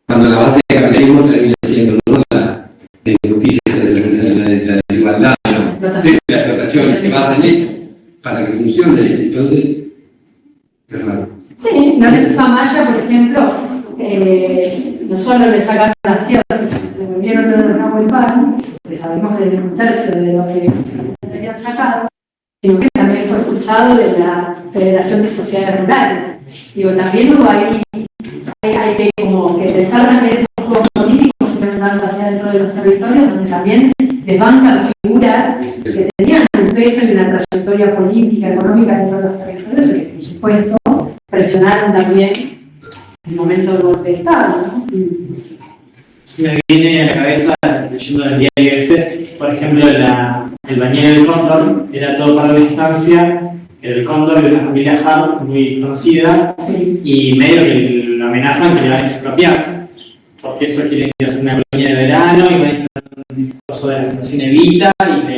cuando la base del capitalismo termina siendo, ¿no? La injusticia, la desigualdad, ¿no? Sí, la explotación se basa en eso, para que funcione, entonces, es raro. Sí, la Retufa Maya, por ejemplo, no solo le sacaron las tierras y le volvieron el rabo y pan, que sabemos que es un tercio de lo que le habían sacado, sino que también fue expulsado de la Federación de Sociedades Rurales. Digo, también hubo ahí, hay que como que pensar también esos juegos políticos que están dando hacia dentro de los territorios, donde también desbancan figuras que tenían un peso y una trayectoria política, económica dentro de los territorios, y que, por supuesto, presionaron también el momento del golpe de Estado, ¿no? Se me viene a la cabeza, leyendo el diario este, por ejemplo, el bañero del Cóndor era todo para la estancia, era el Cóndor de una familia Hart muy conocida, Sí. y medio que lo amenazan que le van a expropiar, porque eso quieren ir a hacer una colonia de verano y van a instalar un coso de la Fundación Evita y le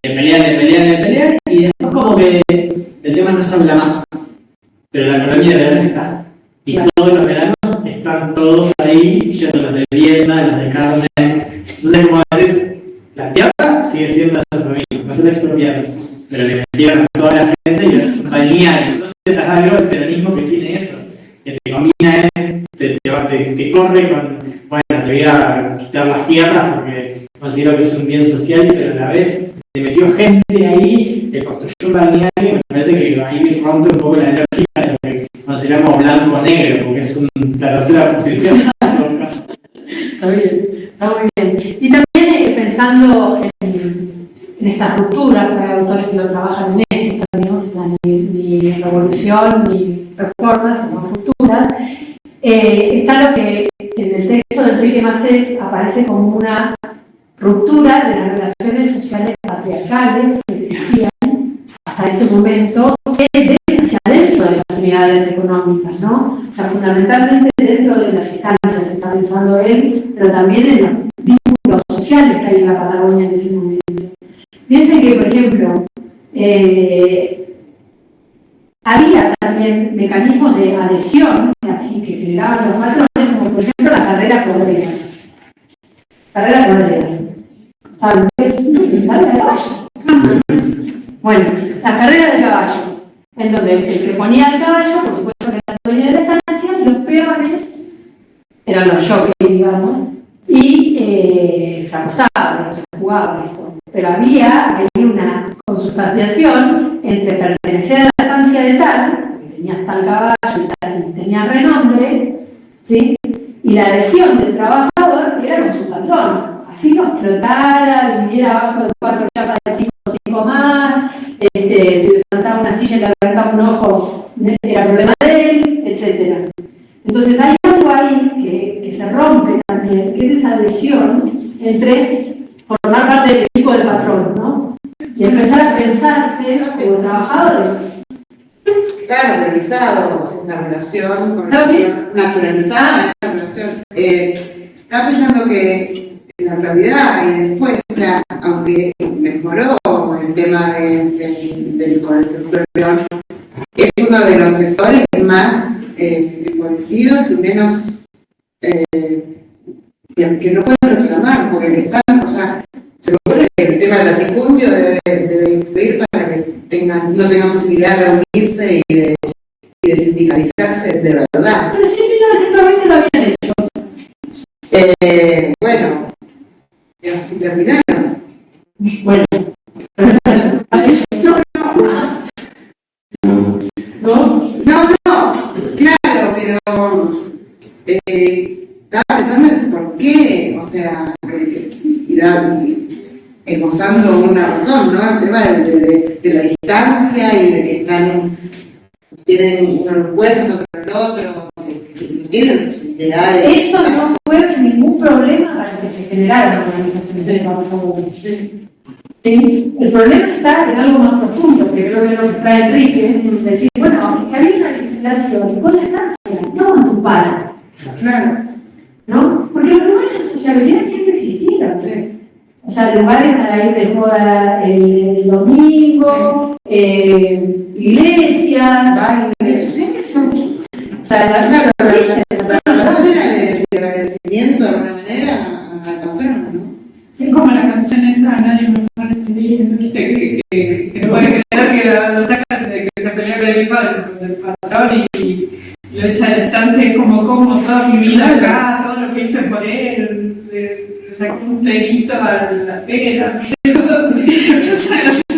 pelean, y después como que el tema no se habla más, pero la colonia de verano está. Y todos los veranos están todos ahí, yendo los de Vietnam, los de carne. Entonces, como decís, la tierra sigue siendo de esa familia, no se la expropiaron, pero le metieron a toda la gente y es un balneario. Entonces, es algo del peronismo que tiene eso, que te combina, te corre con, bueno, te voy a quitar las tierras porque considero que es un bien social, pero a la vez le metió gente ahí, le construyó un balneario, y me parece que ahí rompe un poco la lógica de lo que consideramos blanco o negro, porque es la tercera posición. Está muy bien. Y también pensando en esta ruptura, porque hay autores que lo trabajan en eso, ¿no? O sea, ni revolución ni performance, sino ruptura. Está lo que en el texto de Enrique Macés aparece como una ruptura de las relaciones sociales patriarcales que existían hasta ese momento hacia dentro de las unidades económicas, ¿no? O sea, fundamentalmente dentro de las instancias, está pensando él, pero también en los vínculos sociales que hay en la Patagonia en ese momento. Piensen que, por ejemplo, había también mecanismos de adhesión, así que generaban los patrones, como por ejemplo la carrera cordera. Carrera cordera. ¿Saben qué es? La carrera de caballo. Bueno, la carrera de caballo, en donde el que ponía el caballo, por supuesto que era el dueño de la estancia, y los peones eran los jockeys, digamos, y se apostaba, se jugaba esto. Pero había ahí una consustanciación entre pertenecer a la estancia de tal, porque tenías tal caballo y tenía renombre, ¿sí? Y la adhesión del trabajador era con su patrón. Así lo explotara, viviera abajo de 4 chapas de 5 más, si le saltaba una astilla y le arrancaba un ojo, era problema de él, etc. Entonces hay algo ahí que se rompe también, que es esa adhesión entre formar parte del equipo del patrón, ¿no? Y empezar a pensarse como trabajadores. Claro, realizado esa relación, naturalizada esa relación. Estaba pensando que en la realidad y después, o sea, aunque mejoró el tema del peón, es uno de los sectores más empobrecidos y menos que no pueden reclamar, porque están, o sea, se me ocurre que el tema del latifundio debe influir para que no tengan posibilidad de reunirse y de sindicalizarse de verdad. Pero sí, en 1920 lo habían hecho. Bueno, ya sin terminar. Bueno, no, estaba pensando en por qué, o sea, esbozando una razón, ¿no? El tema de la distancia y de que tienen uno puesto contra el otro, que no tienen posibilidades. Eso no fue ningún problema para que se generara una organización de trabajo. Sí, el problema está en algo más profundo, que creo que lo que trae Enrique, es decir, bueno, que había una legislación y cosas tan no en tu para. Claro. ¿No? Porque los lugares de sociabilidad siempre existieron. Sí. O sea, lugares para ir de joda el domingo, iglesias, Bailes, sí, son. o sea, Claro, la razón era de agradecimiento de alguna manera al patrón, ¿no? Sí, como la canción esa, nadie me puede pedir, ¿viste? Que no puede creer que lo sacan de que se peleó con el hijo del patrón y lo echa de estancia, es como toda mi vida acá, todo lo que hice por él, le saqué un terito a la pera, no sé,